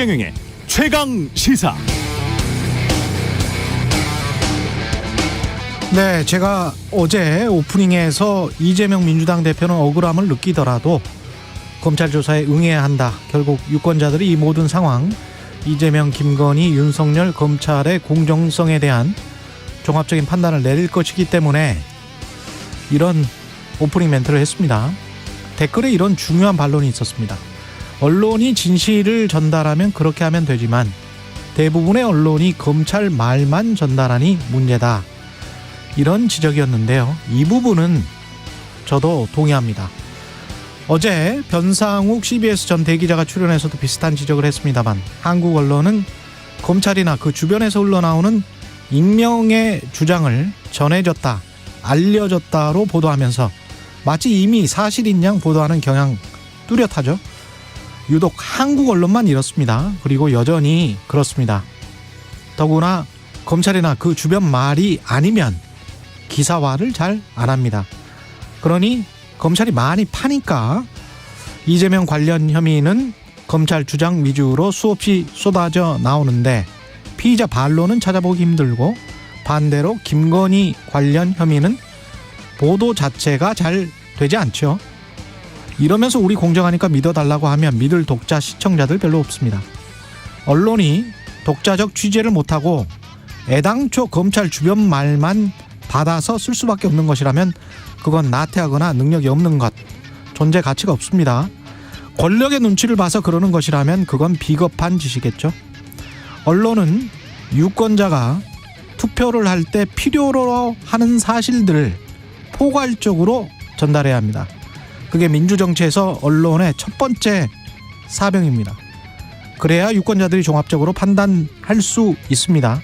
최경영의 최강 시사. 네, 제가 어제 오프닝에서 이재명 민주당 대표는 억울함을 느끼더라도 검찰 조사에 응해야 한다. 결국 유권자들이 이 모든 상황, 이재명, 김건희, 윤석열 검찰의 공정성에 대한 종합적인 판단을 내릴 것이기 때문에 이런 오프닝 멘트를 했습니다. 댓글에 이런 중요한 반론이 있었습니다. 언론이 진실을 전달하면 그렇게 하면 되지만 대부분의 언론이 검찰 말만 전달하니 문제다. 이런 지적이었는데요. 이 부분은 저도 동의합니다. 어제 변상욱 CBS 전 대기자가 출연해서도 비슷한 지적을 했습니다만 한국 언론은 검찰이나 그 주변에서 흘러나오는 익명의 주장을 전해졌다, 알려졌다로 보도하면서 마치 이미 사실인 양 보도하는 경향 뚜렷하죠. 유독 한국 언론만 이렇습니다. 그리고 여전히 그렇습니다. 더구나 검찰이나 그 주변 말이 아니면 기사화를 잘 안 합니다. 그러니 검찰이 많이 파니까 이재명 관련 혐의는 검찰 주장 위주로 수없이 쏟아져 나오는데 피의자 반론은 찾아보기 힘들고 반대로 김건희 관련 혐의는 보도 자체가 잘 되지 않죠. 이러면서 우리 공정하니까 믿어달라고 하면 믿을 독자, 시청자들 별로 없습니다. 언론이 독자적 취재를 못하고 애당초 검찰 주변 말만 받아서 쓸 수밖에 없는 것이라면 그건 나태하거나 능력이 없는 것, 존재 가치가 없습니다. 권력의 눈치를 봐서 그러는 것이라면 그건 비겁한 짓이겠죠. 언론은 유권자가 투표를 할 때 필요로 하는 사실들을 포괄적으로 전달해야 합니다. 그게 민주정치에서 언론의 첫 번째 사명입니다. 그래야 유권자들이 종합적으로 판단할 수 있습니다.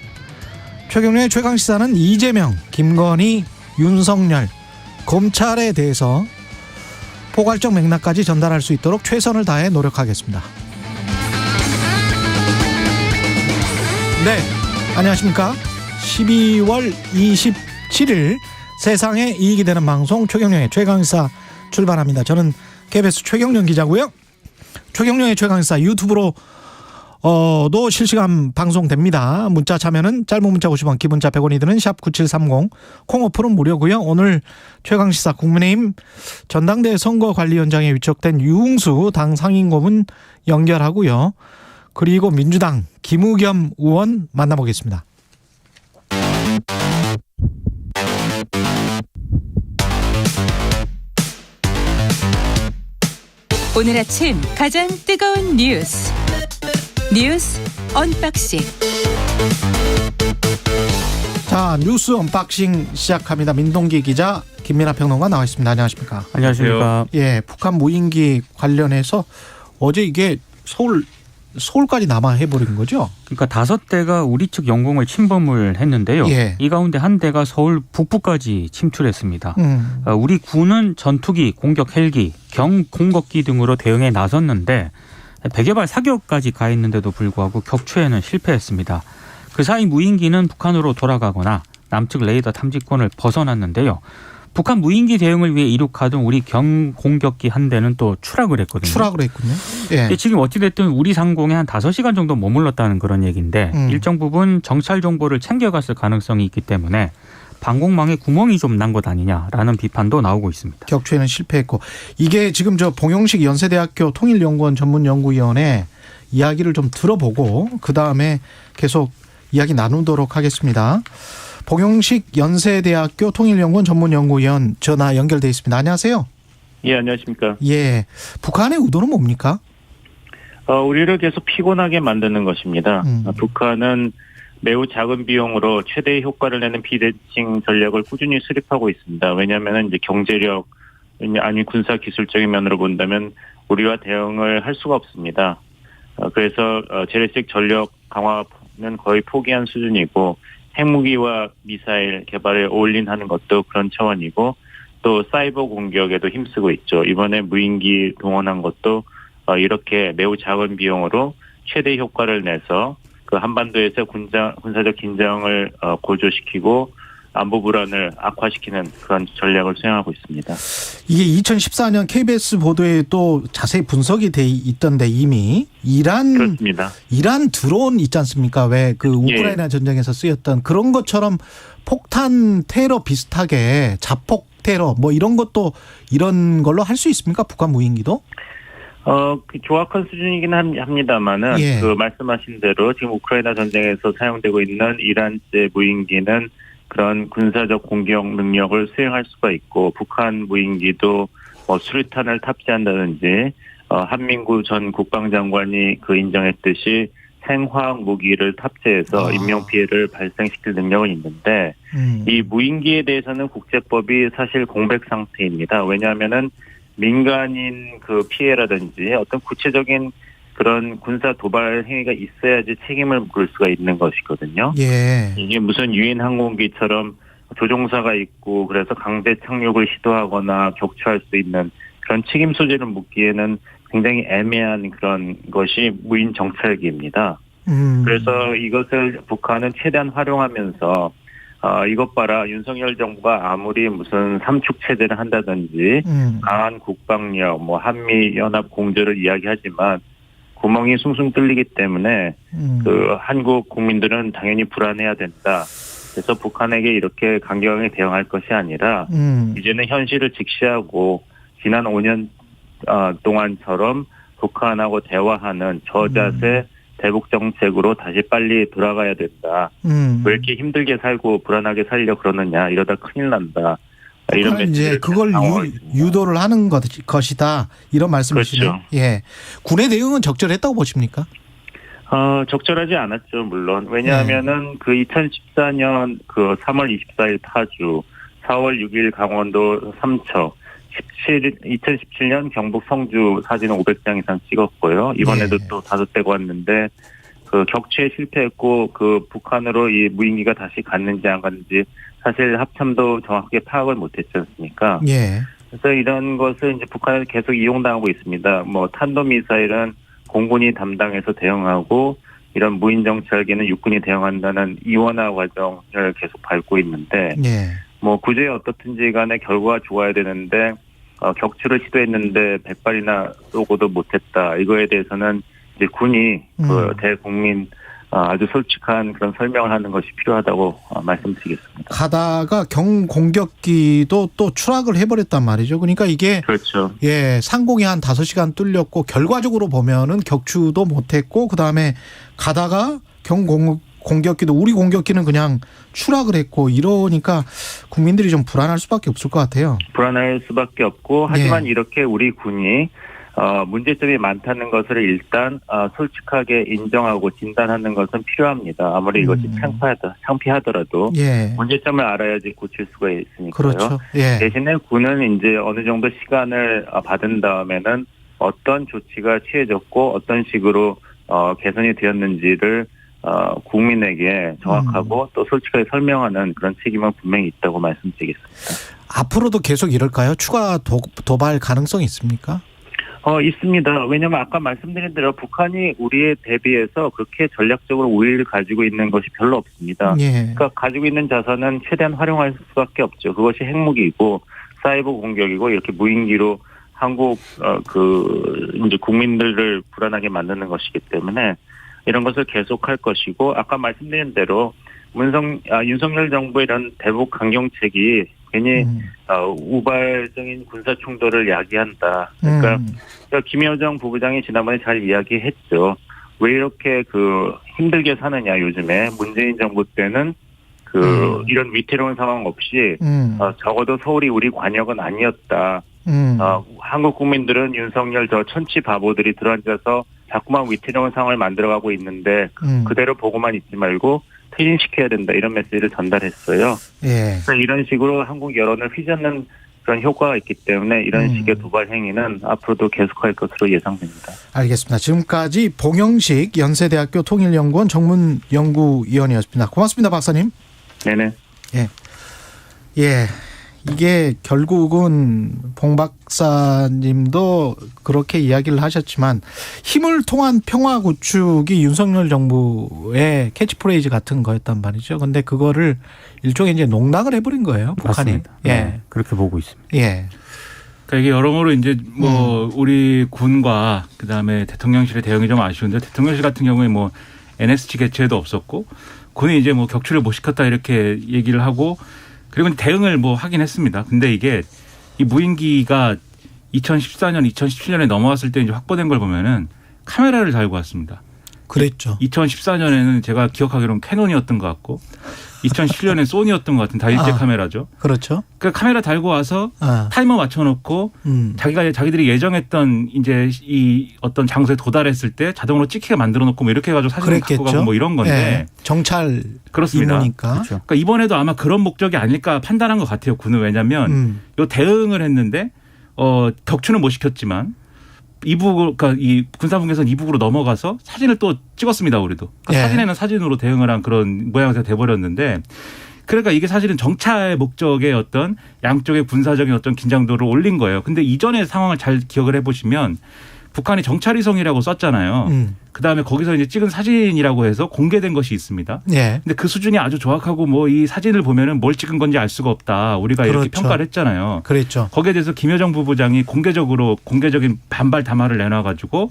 최경영의 최강시사는 이재명, 김건희, 윤석열, 검찰에 대해서 포괄적 맥락까지 전달할 수 있도록 최선을 다해 노력하겠습니다. 네, 안녕하십니까. 12월 27일 세상에 이익이 되는 방송 최경영의 최강시사 출발합니다. 저는 KBS 최경영 기자고요. 최경영의 최강시사 유튜브로 도 실시간 방송됩니다. 문자 참여는 짧은 문자 50원, 기본자 100원이 드는 샵 9730, 콩 어플은 무료고요. 오늘 최강시사 국민의힘 전당대회 선거관리위원장에 위촉된 유흥수 당 상임고문 연결하고요. 그리고 민주당 김우겸 의원 만나보겠습니다. 오늘 아침 가장 뜨거운 뉴스 언박싱. 자, 뉴스 언박싱 시작합니다. 민동기 기자, 김민하 평론가 나와 있습니다. 안녕하십니까? 안녕하십니까? 예, 북한 무인기 관련해서 어제 이게 서울까지 남하해버린 거죠? 그러니까 5대가 우리 측 영공을 침범을 했는데요. 예. 이 가운데 한 대가 서울 북부까지 침출했습니다. 우리 군은 전투기, 공격 헬기, 경공격기 등으로 대응에 나섰는데 100여 발 사격까지 가했는데도 불구하고 격추에는 실패했습니다. 그 사이 무인기는 북한으로 돌아가거나 남측 레이더 탐지권을 벗어났는데요. 북한 무인기 대응을 위해 이륙하던 우리 경공격기 한 대는 또 추락을 했거든요. 추락을 했군요. 예. 지금 어찌됐든 우리 상공에 한 5시간 정도 머물렀다는 그런 얘기인데 일정 부분 정찰 정보를 챙겨갔을 가능성이 있기 때문에 방공망에 구멍이 좀 난 것 아니냐라는 비판도 나오고 있습니다. 격추에는 실패했고, 이게 지금 저 봉영식 연세대학교 통일연구원 전문연구위원회 이야기를 좀 들어보고 그 다음에 계속 이야기 나누도록 하겠습니다. 봉영식 연세대학교 통일연구원 전문연구위원 전화 연결돼 있습니다. 안녕하세요. 예, 안녕하십니까. 예, 북한의 의도는 뭡니까? 우리를 계속 피곤하게 만드는 것입니다. 북한은 매우 작은 비용으로 최대의 효과를 내는 비대칭 전략을 꾸준히 수립하고 있습니다. 왜냐하면 이제 경제력 아니 군사 기술적인 면으로 본다면 우리와 대응을 할 수가 없습니다. 그래서 재래식 전력 강화는 거의 포기한 수준이고 핵무기와 미사일 개발에 올인하는 것도 그런 차원이고 또 사이버 공격에도 힘쓰고 있죠. 이번에 무인기 동원한 것도 이렇게 매우 작은 비용으로 최대 효과를 내서 그 한반도에서 군사적 긴장을 고조시키고 안보 불안을 악화시키는 그런 전략을 수행하고 있습니다. 이게 2014년 KBS 보도에 또 자세히 분석이 돼 있던데 이미 그렇습니다. 이란 드론 있지 않습니까? 왜 그 우크라이나 전쟁에서 쓰였던 그런 것처럼 폭탄 테러 비슷하게 자폭 테러 뭐 이런 것도 이런 걸로 할 수 있습니까? 북한 무인기도? 그 조악한 수준이긴 합니다만은 그 말씀하신 대로 지금 우크라이나 전쟁에서 사용되고 있는 이란제 무인기는 그런 군사적 공격 능력을 수행할 수가 있고 북한 무인기도 수류탄을 탑재한다든지 한민구 전 국방장관이 그 인정했듯이 생화학 무기를 탑재해서 인명 피해를 발생시킬 능력은 있는데 이 무인기에 대해서는 국제법이 사실 공백 상태입니다. 왜냐하면은 민간인 그 피해라든지 어떤 구체적인 그런 군사 도발 행위가 있어야지 책임을 물을 수가 있는 것이거든요. 예. 이게 무슨 유인 항공기처럼 조종사가 있고 그래서 강제 착륙을 시도하거나 격추할 수 있는 그런 책임 소재를 묻기에는 굉장히 애매한 그런 것이 무인 정찰기입니다. 그래서 이것을 북한은 최대한 활용하면서 이것 봐라 윤석열 정부가 아무리 무슨 삼축 체제를 한다든지 강한 국방력, 뭐 한미 연합 공조를 이야기하지만 구멍이 숭숭 뚫리기 때문에 그 한국 국민들은 당연히 불안해야 된다. 그래서 북한에게 이렇게 강경하게 대응할 것이 아니라 이제는 현실을 직시하고 지난 5년 동안처럼 북한하고 대화하는 저자세 대북 정책으로 다시 빨리 돌아가야 된다. 왜 이렇게 힘들게 살고 불안하게 살려 그러느냐. 이러다 큰일 난다. 이런 이제 그걸 유도를 하는 것이다. 이런 말씀이시네요. 그렇죠. 예. 군의 대응은 적절했다고 보십니까? 적절하지 않았죠, 물론. 왜냐하면은 그 2014년 그 3월 24일 파주, 4월 6일 강원도 삼척, 2017년 경북 성주 사진은 500장 이상 찍었고요. 이번에도 또 5대가 왔는데 그 격추에 실패했고 그 북한으로 이 무인기가 다시 갔는지 안 갔는지 사실 합참도 정확하게 파악을 못했지 않습니까? 예. 그래서 이런 것을 이제 북한에서 계속 이용당하고 있습니다. 뭐 탄도미사일은 공군이 담당해서 대응하고 이런 무인정찰기는 육군이 대응한다는 이원화 과정을 계속 밟고 있는데 뭐 구제에 어떻든지 간에 결과가 좋아야 되는데 격추를 시도했는데 100발이나 쏘고도 못했다. 이거에 대해서는 이제 군이 그 대국민 아주 솔직한 그런 설명을 하는 것이 필요하다고 말씀드리겠습니다. 가다가 경공격기도 또 추락을 해버렸단 말이죠. 그러니까 이게 그렇죠. 예, 상공이 한 5시간 뚫렸고 결과적으로 보면은 격추도 못했고 그 다음에 가다가 공격기도 우리 공격기는 그냥 추락을 했고 이러니까 국민들이 좀 불안할 수밖에 없을 것 같아요. 불안할 수밖에 없고 하지만 이렇게 우리 군이 문제점이 많다는 것을 일단 솔직하게 인정하고 진단하는 것은 필요합니다. 아무리 이것이 창피하더라도 문제점을 알아야지 고칠 수가 있으니까요. 그렇죠. 예. 대신에 군은 이제 어느 정도 시간을 받은 다음에는 어떤 조치가 취해졌고 어떤 식으로 개선이 되었는지를 국민에게 정확하고 또 솔직하게 설명하는 그런 책임은 분명히 있다고 말씀드리겠습니다. 앞으로도 계속 이럴까요? 추가 도발 가능성이 있습니까? 있습니다. 왜냐하면 아까 말씀드린 대로 북한이 우리에 대비해서 그렇게 전략적으로 우위를 가지고 있는 것이 별로 없습니다. 그러니까 가지고 있는 자산은 최대한 활용할 수밖에 없죠. 그것이 핵무기이고 사이버 공격이고 이렇게 무인기로 한국 이제 국민들을 불안하게 만드는 것이기 때문에 이런 것을 계속할 것이고 아까 말씀드린 대로 윤석열 정부의 이런 대북 강경책이 괜히 우발적인 군사 충돌을 야기한다. 그러니까 김여정 부부장이 지난번에 잘 이야기했죠. 왜 이렇게 힘들게 사느냐 요즘에 문재인 정부 때는 이런 위태로운 상황 없이 적어도 서울이 우리 관역은 아니었다. 한국 국민들은 윤석열 저 천치 바보들이 들어앉아서 자꾸만 위태로운 상황을 만들어가고 있는데 그대로 보고만 있지 말고 퇴진시켜야 된다 이런 메시지를 전달했어요. 그래서 이런 식으로 한국 여론을 휘젓는 그런 효과가 있기 때문에 이런 식의 도발 행위는 앞으로도 계속할 것으로 예상됩니다. 알겠습니다. 지금까지 봉영식 연세대학교 통일연구원 정문연구위원이었습니다. 고맙습니다, 박사님. 네네. 예. 이게 결국은 봉 박사님도 그렇게 이야기를 하셨지만 힘을 통한 평화 구축이 윤석열 정부의 캐치프레이즈 같은 거였단 말이죠. 근데 그거를 일종의 이제 농락을 해버린 거예요, 북한이. 맞습니다. 예, 네, 그렇게 보고 있습니다. 예. 그러니까 이게 여러모로 이제 뭐 우리 군과 그다음에 대통령실의 대응이 좀 아쉬운데 대통령실 같은 경우에 뭐 NSC 개최도 없었고 군이 이제 뭐 격추를 못 시켰다 이렇게 얘기를 하고 그리고 대응을 뭐 하긴 했습니다. 근데 이게 이 무인기가 2014년, 2017년에 넘어왔을 때 이제 확보된 걸 보면은 카메라를 달고 왔습니다. 그랬죠. 2014년에는 제가 기억하기로는 캐논이었던 것 같고 2017년엔 소니였던 것 같은 다 일제 카메라죠. 그렇죠. 그 카메라 달고 와서 타이머 맞춰놓고 자기들이 예정했던 이제 이 어떤 장소에 도달했을 때 자동으로 찍히게 만들어놓고 뭐 이렇게 해가지고 사진을 갖고 가고 뭐 이런 건데 예. 정찰 그렇습니다. 임무니까. 그렇죠. 그러니까 이번에도 아마 그런 목적이 아닐까 판단한 것 같아요. 군은 왜냐하면 요 대응을 했는데 격추는 못 시켰지만 그러니까 이 군사분계선 이북으로 넘어가서 사진을 또 찍었습니다. 우리도 그러니까 예. 사진에는 사진으로 대응을 한 그런 모양새가 돼버렸는데 그러니까 이게 사실은 정찰 목적의 어떤 양쪽의 군사적인 어떤 긴장도를 올린 거예요. 근데 이전의 상황을 잘 기억을 해보시면 북한이 정찰위성이라고 썼잖아요. 그다음에 거기서 이제 찍은 사진이라고 해서 공개된 것이 있습니다. 예. 근데 그 수준이 아주 정확하고 뭐 이 사진을 보면은 뭘 찍은 건지 알 수가 없다. 우리가 그렇죠. 이렇게 평가를 했잖아요. 그랬죠. 거기에 대해서 김여정 부부장이 공개적인 반발 담화를 내놔가지고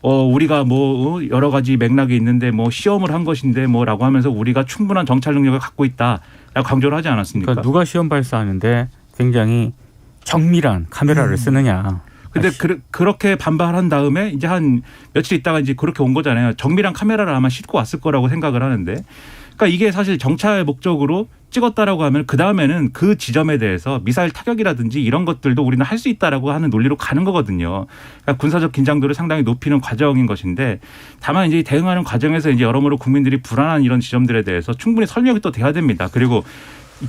우리가 뭐 여러 가지 맥락이 있는데 뭐 시험을 한 것인데 뭐라고 하면서 우리가 충분한 정찰 능력을 갖고 있다라고 강조를 하지 않았습니까? 그러니까 누가 시험 발사하는데 굉장히 정밀한 카메라를 쓰느냐. 근데 그렇게 반발한 다음에 이제 한 며칠 있다가 이제 그렇게 온 거잖아요. 정밀한 카메라를 아마 싣고 왔을 거라고 생각을 하는데. 그러니까 이게 사실 정찰 목적으로 찍었다라고 하면 그 다음에는 그 지점에 대해서 미사일 타격이라든지 이런 것들도 우리는 할 수 있다라고 하는 논리로 가는 거거든요. 그러니까 군사적 긴장도를 상당히 높이는 과정인 것인데 다만 이제 대응하는 과정에서 이제 여러모로 국민들이 불안한 이런 지점들에 대해서 충분히 설명이 또 돼야 됩니다. 그리고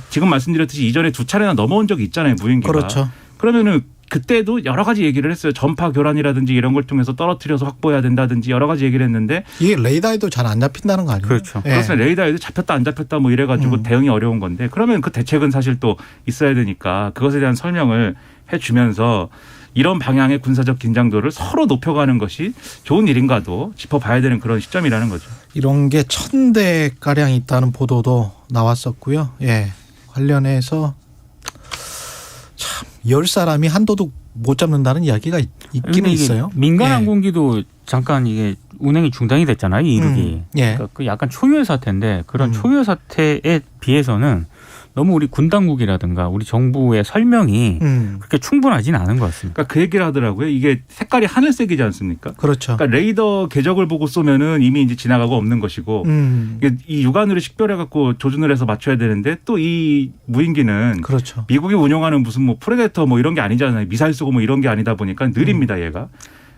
지금 말씀드렸듯이 이전에 2차례나 넘어온 적이 있잖아요. 무인기가. 그렇죠. 그러면은 그때도 여러 가지 얘기를 했어요. 전파 교란이라든지 이런 걸 통해서 떨어뜨려서 확보해야 된다든지 여러 가지 얘기를 했는데 이게 레이더에도 잘 안 잡힌다는 거 아니에요? 그렇죠. 예. 그렇습니다. 레이더에도 잡혔다 안 잡혔다 뭐 이래가지고 대응이 어려운 건데 그러면 그 대책은 사실 또 있어야 되니까 그것에 대한 설명을 해주면서 이런 방향의 군사적 긴장도를 서로 높여가는 것이 좋은 일인가도 짚어봐야 되는 그런 시점이라는 거죠. 이런 게 1,000대가량 있다는 보도도 나왔었고요. 예. 관련해서 참 10사람이 한 도둑 못 잡는다는 이야기가 있기는 있어요. 민간 예. 항공기도 잠깐 이게 운행이 중단이 됐잖아요. 이 이륙이. 예. 그러니까 그 약간 초유의 사태인데 그런 초유의 사태에 비해서는 너무 우리 군 당국이라든가 우리 정부의 설명이 그렇게 충분하진 않은 것 같습니다. 그러니까 그 얘기를 하더라고요. 이게 색깔이 하늘색이지 않습니까? 그렇죠. 그러니까 레이더 궤적을 보고 쏘면은 이미 이제 지나가고 없는 것이고 이게 이 육안으로 식별해 갖고 조준을 해서 맞춰야 되는데 또 이 무인기는 그렇죠. 미국이 운용하는 무슨 뭐 프레데터 뭐 이런 게 아니잖아요. 미사일 쏘고 뭐 이런 게 아니다 보니까 느립니다, 얘가.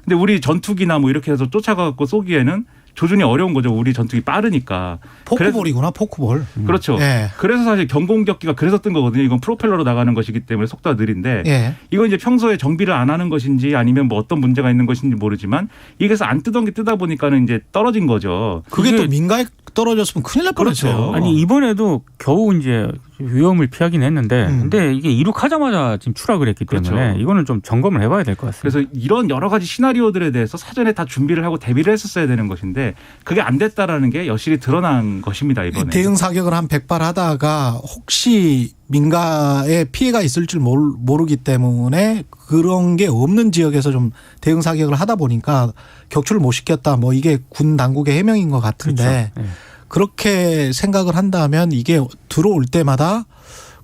근데 우리 전투기나 뭐 이렇게 해서 쫓아가 갖고 쏘기에는 조준이 어려운 거죠. 우리 전투기 빠르니까. 포크볼이구나, 포크볼. 그렇죠. 예. 그래서 사실 경공격기가 그래서 뜬 거거든요. 이건 프로펠러로 나가는 것이기 때문에 속도가 느린데 예. 이건 이제 평소에 정비를 안 하는 것인지 아니면 뭐 어떤 문제가 있는 것인지 모르지만 이게서 안 뜨던 게 뜨다 보니까는 이제 떨어진 거죠. 그게 또 민가에 떨어졌으면 큰일 날 뻔했어요. 그렇죠. 아니 이번에도 겨우 이제 위험을 피하긴 했는데 근데 이게 이륙하자마자 지금 추락을 했기 때문에 그렇죠. 이거는 좀 점검을 해봐야 될 것 같습니다. 그래서 이런 여러 가지 시나리오들에 대해서 사전에 다 준비를 하고 대비를 했었어야 되는 것인데 그게 안 됐다라는 게 여실히 드러난 것입니다. 이번에. 대응 사격을 한 100발 하다가 혹시 민가에 피해가 있을 줄 모르기 때문에 그런 게 없는 지역에서 좀 대응 사격을 하다 보니까 격추를 못 시켰다. 뭐 이게 군 당국의 해명인 것 같은데 그렇죠. 네. 그렇게 생각을 한다면 이게 들어올 때마다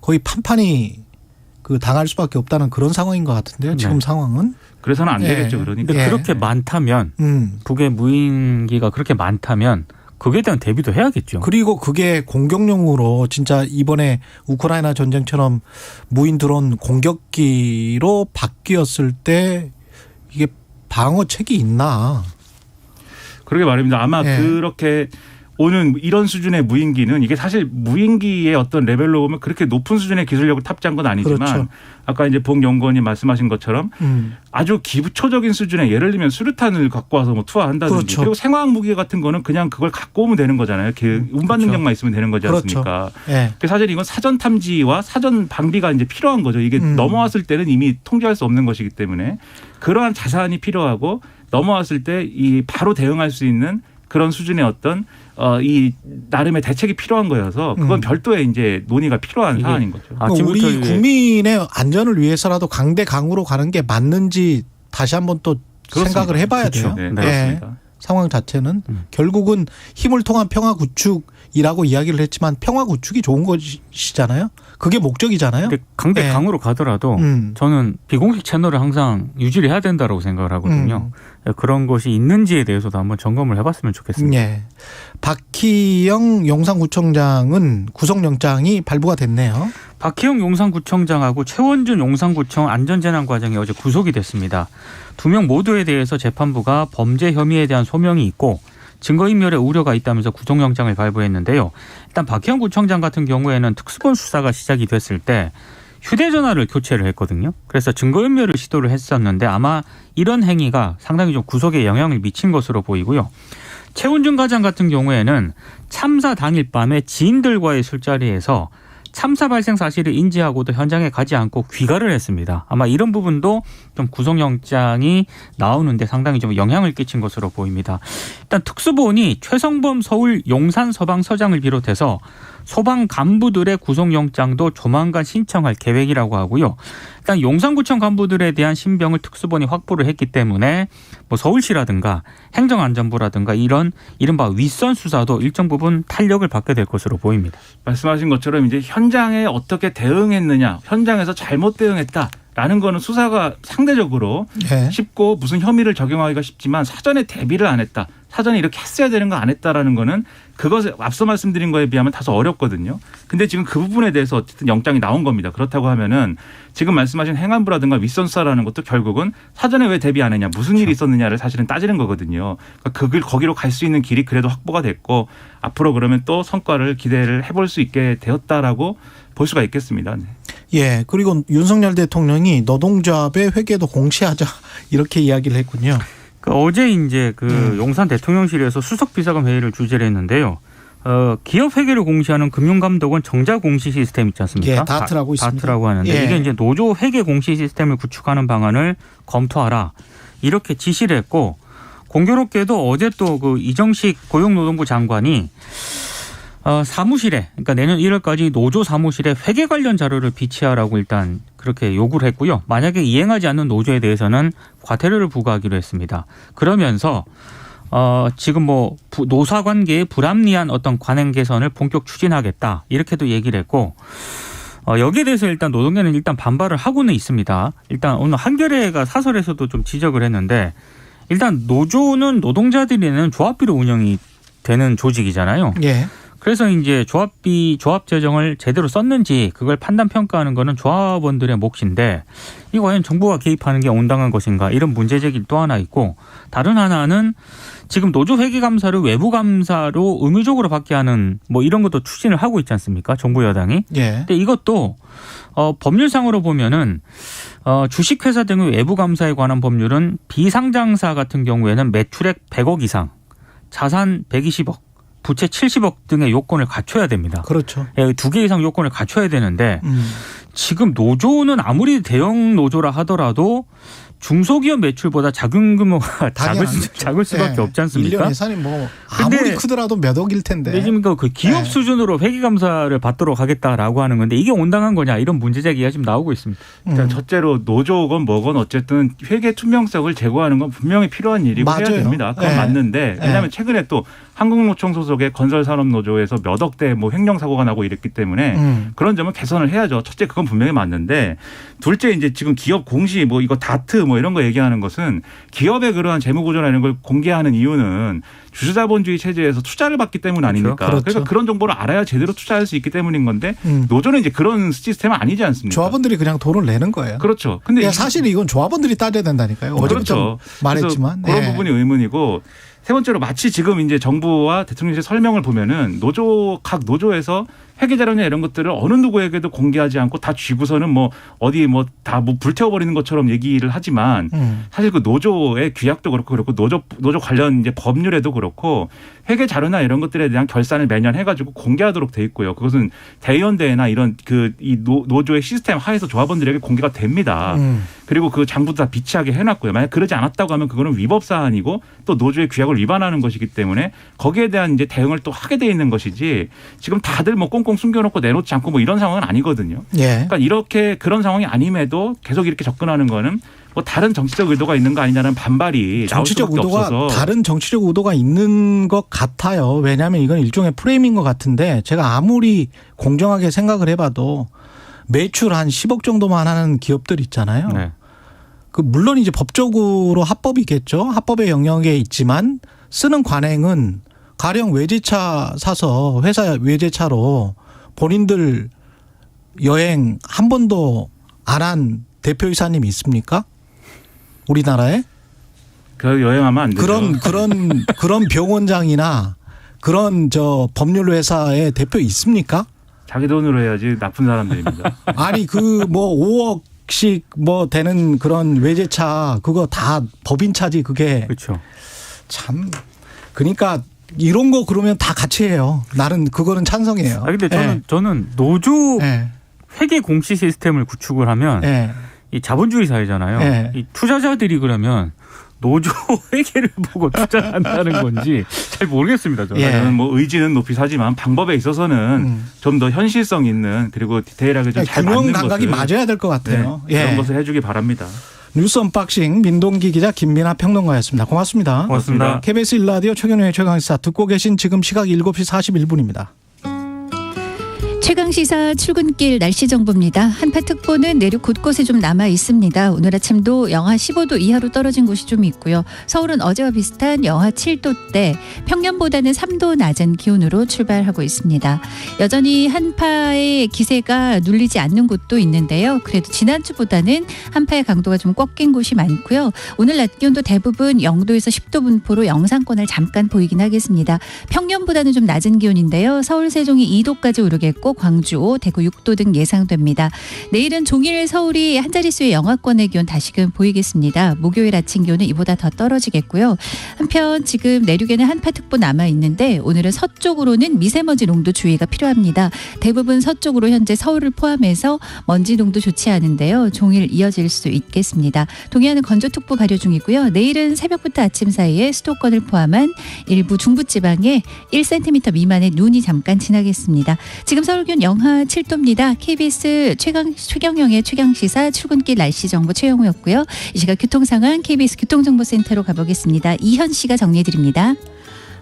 거의 판판이 그 당할 수밖에 없다는 그런 상황인 것 같은데요. 지금 네. 상황은. 그래서는 안 예. 되겠죠. 그러니까. 근데 예. 그렇게 많다면 북의 무인기가 그렇게 많다면 그에 대한 대비도 해야겠죠. 그리고 그게 공격용으로 진짜 이번에 우크라이나 전쟁처럼 무인 드론 공격기로 바뀌었을 때 이게 방어책이 있나. 그러게 말입니다. 아마 예. 그렇게 오는 이런 수준의 무인기는 이게 사실 무인기의 어떤 레벨로 보면 그렇게 높은 수준의 기술력을 탑재한 건 아니지만 그렇죠. 아까 이제 복 연구원이 말씀하신 것처럼 아주 기초적인 수준의 예를 들면 수류탄을 갖고 와서 뭐 투하한다든지 그렇죠. 그리고 생화학 무기 같은 거는 그냥 그걸 갖고 오면 되는 거잖아요. 운반 그렇죠. 능력만 있으면 되는 거지 않습니까? 그렇죠. 예. 사실 이건 사전 탐지와 사전 방비가 이제 필요한 거죠. 이게 넘어왔을 때는 이미 통제할 수 없는 것이기 때문에 그러한 자산이 필요하고 넘어왔을 때 이 바로 대응할 수 있는 그런 수준의 어떤 이 나름의 대책이 필요한 거여서 그건 별도의 이제 논의가 필요한 사안인 거죠. 우리 국민의 안전을 위해서라도 강대강으로 가는 게 맞는지 다시 한번 또 그렇습니다. 생각을 해봐야 그렇죠. 돼요. 네, 그렇습니다. 상황 자체는 결국은 힘을 통한 평화 구축이라고 이야기를 했지만 평화 구축이 좋은 것이잖아요. 그게 목적이잖아요. 강대강으로 가더라도 저는 비공식 채널을 항상 유지를 해야 된다고 생각을 하거든요. 그런 것이 있는지에 대해서도 한번 점검을 해봤으면 좋겠습니다. 네. 박희영 용산구청장은 구속영장이 발부가 됐네요. 박희영 용산구청장하고 최원준 용산구청 안전재난과장이 어제 구속이 됐습니다. 두 명 모두에 대해서 재판부가 범죄 혐의에 대한 소명이 있고 증거인멸의 우려가 있다면서 구속영장을 발부했는데요. 일단 박희영 구청장 같은 경우에는 특수본 수사가 시작이 됐을 때 휴대전화를 교체를 했거든요. 그래서 증거인멸을 시도를 했었는데 아마 이런 행위가 상당히 좀 구속에 영향을 미친 것으로 보이고요. 최원준 과장 같은 경우에는 참사 당일 밤에 지인들과의 술자리에서 참사 발생 사실을 인지하고도 현장에 가지 않고 귀가를 했습니다. 아마 이런 부분도 좀 구속영장이 나오는데 상당히 좀 영향을 끼친 것으로 보입니다. 일단 특수본이 최성범 서울 용산 서방서장을 비롯해서 소방 간부들의 구속영장도 조만간 신청할 계획이라고 하고요. 일단 용산구청 간부들에 대한 신병을 특수본이 확보를 했기 때문에 뭐 서울시라든가 행정안전부라든가 이런 이른바 윗선 수사도 일정 부분 탄력을 받게 될 것으로 보입니다. 말씀하신 것처럼 이제 현장에 어떻게 대응했느냐, 현장에서 잘못 대응했다라는 거는 수사가 상대적으로 쉽고 무슨 혐의를 적용하기가 쉽지만 사전에 대비를 안 했다. 사전에 이렇게 했어야 되는 거 안 했다라는 거는 그것에 앞서 말씀드린 거에 비하면 다소 어렵거든요. 근데 지금 그 부분에 대해서 어쨌든 영장이 나온 겁니다. 그렇다고 하면은 지금 말씀하신 행안부라든가 윗선 수사라는 것도 결국은 사전에 왜 대비 안 했냐, 무슨 일이 있었느냐를 사실은 따지는 거거든요. 그러니까 거기로 갈 수 있는 길이 그래도 확보가 됐고 앞으로 그러면 또 성과를 기대를 해볼 수 있게 되었다라고 볼 수가 있겠습니다. 네. 예. 그리고 윤석열 대통령이 노동조합의 회계도 공시하자 이렇게 이야기를 했군요. 어제 이제 용산 대통령실에서 수석 비서관 회의를 주재를 했는데요. 기업 회계를 공시하는 금융감독원 정자 공시 시스템 있지 않습니까? 예, 다트라고 있습니다. 다트라고 하는데 이게 이제 노조 회계 공시 시스템을 구축하는 방안을 검토하라 이렇게 지시를 했고 공교롭게도 어제 또 그 이정식 고용노동부 장관이 사무실에 그러니까 내년 1월까지 노조 사무실에 회계 관련 자료를 비치하라고 일단 그렇게 요구를 했고요. 만약에 이행하지 않는 노조에 대해서는 과태료를 부과하기로 했습니다. 그러면서 지금 뭐 노사 관계의 불합리한 어떤 관행 개선을 본격 추진하겠다 이렇게도 얘기를 했고 여기에 대해서 일단 노동계는 일단 반발을 하고는 있습니다. 일단 오늘 한겨레가 사설에서도 좀 지적을 했는데 일단 노조는 노동자들이 내는 조합비로 운영이 되는 조직이잖아요. 예. 그래서 이제 조합 재정을 제대로 썼는지 그걸 판단 평가하는 거는 조합원들의 몫인데 이거 과연 정부가 개입하는 게 온당한 것인가 이런 문제 제기도 또 하나 있고 다른 하나는 지금 노조 회계 감사를 외부 감사로 의무적으로 받게 하는 뭐 이런 것도 추진을 하고 있지 않습니까? 정부 여당이. 예. 근데 이것도 법률상으로 보면은 주식회사 등의 외부 감사에 관한 법률은 비상장사 같은 경우에는 매출액 100억 이상, 자산 120억, 부채 70억 등의 요건을 갖춰야 됩니다. 그렇죠. 두 개 이상 요건을 갖춰야 되는데 지금 노조는 아무리 대형 노조라 하더라도 중소기업 매출보다 작은 규모가 작을 수밖에 없지 않습니까? 1년 예산이 뭐 아무리 크더라도 몇 억일 텐데. 근데 지금 그 기업 수준으로 회계감사를 받도록 하겠다라고 하는 건데 이게 온당한 거냐 이런 문제 제기가 지금 나오고 있습니다. 일단 첫째로 노조건 뭐건 어쨌든 회계 투명성을 제고하는 건 분명히 필요한 일이고 맞아요. 해야 됩니다. 그건 맞는데 왜냐하면 최근에 또 한국노총 소속의 건설산업노조에서 몇 억대 뭐 횡령사고가 나고 이랬기 때문에 그런 점은 개선을 해야죠. 첫째 그건 분명히 맞는데 둘째 이제 지금 기업 공시 뭐 이거 다트 뭐 이런 거 얘기하는 것은 기업의 그러한 재무구조나 이런 걸 공개하는 이유는 주주자본주의 체제에서 투자를 받기 때문 아닙니까? 그렇죠. 그러니까 그런 정보를 알아야 제대로 투자할 수 있기 때문인 건데 노조는 이제 그런 시스템은 아니지 않습니까? 조합원들이 그냥 돈을 내는 거예요. 그렇죠. 근데 사실 이건 조합원들이 따져야 된다니까요. 어제부터 그렇죠. 말했지만 그런 부분이 의문이고 세 번째로 마치 지금 이제 정부와 대통령실 설명을 보면은 각 노조에서 회계 자료냐 이런 것들을 어느 누구에게도 공개하지 않고 다 쥐고서는 뭐 어디 뭐 다 뭐 불태워버리는 것처럼 얘기를 하지만 사실 그 노조의 규약도 그렇고 노조 관련 이제 법률에도 그렇고 회계 자료나 이런 것들에 대한 결산을 매년 해가지고 공개하도록 돼 있고요. 그것은 대의원대회나 이런 이 노조의 시스템 하에서 조합원들에게 공개가 됩니다. 그리고 그 장부도 다 비치하게 해놨고요. 만약 그러지 않았다고 하면 그거는 위법 사안이고 또 노조의 규약을 위반하는 것이기 때문에 거기에 대한 이제 대응을 또 하게 돼 있는 것이지 지금 다들 뭐 꽁꽁 숨겨놓고 내놓지 않고 뭐 이런 상황은 아니거든요. 예. 그러니까 이렇게 그런 상황이 아님에도 계속 이렇게 접근하는 거는 뭐 다른 정치적 의도가 있는 거 아니냐는 반발이 정치적 나올 수밖에 의도가 없어서. 다른 정치적 의도가 있는 것 같아요. 왜냐하면 이건 일종의 프레임인 것 같은데 제가 아무리 공정하게 생각을 해봐도 매출 한 10억 정도만 하는 기업들 있잖아요. 네. 그 물론 이제 법적으로 합법이겠죠. 합법의 영역에 있지만 쓰는 관행은 가령 외제차 사서 회사 외제차로 본인들 여행 한 번도 안 한 대표이사님이 있습니까? 우리나라에? 그 여행하면 안 되죠. 그런 병원장이나 그런 법률 회사의 대표 있습니까? 자기 돈으로 해야지 나쁜 사람들입니다. 아니 그 뭐 5억씩 뭐 되는 그런 외제차 그거 다 법인차지 그게. 그렇죠. 참 그러니까 이런 거 그러면 다 같이 해요. 나는 그거는 찬성이에요. 아 근데 저는 노조 네. 회계 공시 시스템을 구축을 하면 네. 이 자본주의 사회잖아요. 네. 이 투자자들이 그러면 노조 회계를 보고 투자한다는 건지 잘 모르겠습니다. 저는. 예. 저는 뭐 의지는 높이 사지만 방법에 있어서는 좀 더 현실성 있는 그리고 디테일하게 좀 잘 맞는 균형 감각이 것을 맞아야 될 것 같아요. 네, 그런 것을 해주기 바랍니다. 뉴스 언박싱 민동기 기자 김민하 평론가였습니다. 고맙습니다. 고맙습니다. KBS 1라디오 최경영의 최강시사 듣고 계신 지금 시각 7시 41분입니다. 최강시사 출근길 날씨 정보입니다. 한파특보는 내륙 곳곳에 좀 남아 있습니다. 오늘 아침도 영하 15도 이하로 떨어진 곳이 좀 있고요. 서울은 어제와 비슷한 영하 7도대, 평년보다는 3도 낮은 기온으로 출발하고 있습니다. 여전히 한파의 기세가 눌리지 않는 곳도 있는데요. 그래도 지난주보다는 한파의 강도가 좀 꺾인 곳이 많고요. 오늘 낮 기온도 대부분 0도에서 10도 분포로 영상권을 잠깐 보이긴 하겠습니다. 평년보다는 좀 낮은 기온인데요. 서울, 세종이 2도까지 오르겠고 광주 5, 대구 6도 등 예상됩니다. 내일은 종일 서울이 한 자릿수의 영하권의 기온 다시금 보이겠습니다. 목요일 아침 기온은 이보다 더 떨어지겠고요. 한편 지금 내륙에는 한파특보 남아 있는데 오늘은 서쪽으로는 미세먼지 농도 주의가 필요합니다. 대부분 서쪽으로 현재 서울을 포함해서 먼지 농도 좋지 않은데요. 종일 이어질 수 있겠습니다. 동해안은 건조특보 발효 중이고요. 내일은 새벽부터 아침 사이에 수도권을 포함한 일부 중부지방에 1cm 미만의 눈이 잠깐 지나겠습니다. 지금 서울 기온 영하 7도입니다. KBS 최경영의 최강시사 출근길 날씨 정보 최영우였고요. 이 시각 교통상황 KBS 교통정보센터로 가보겠습니다. 이현 씨가 정리해드립니다.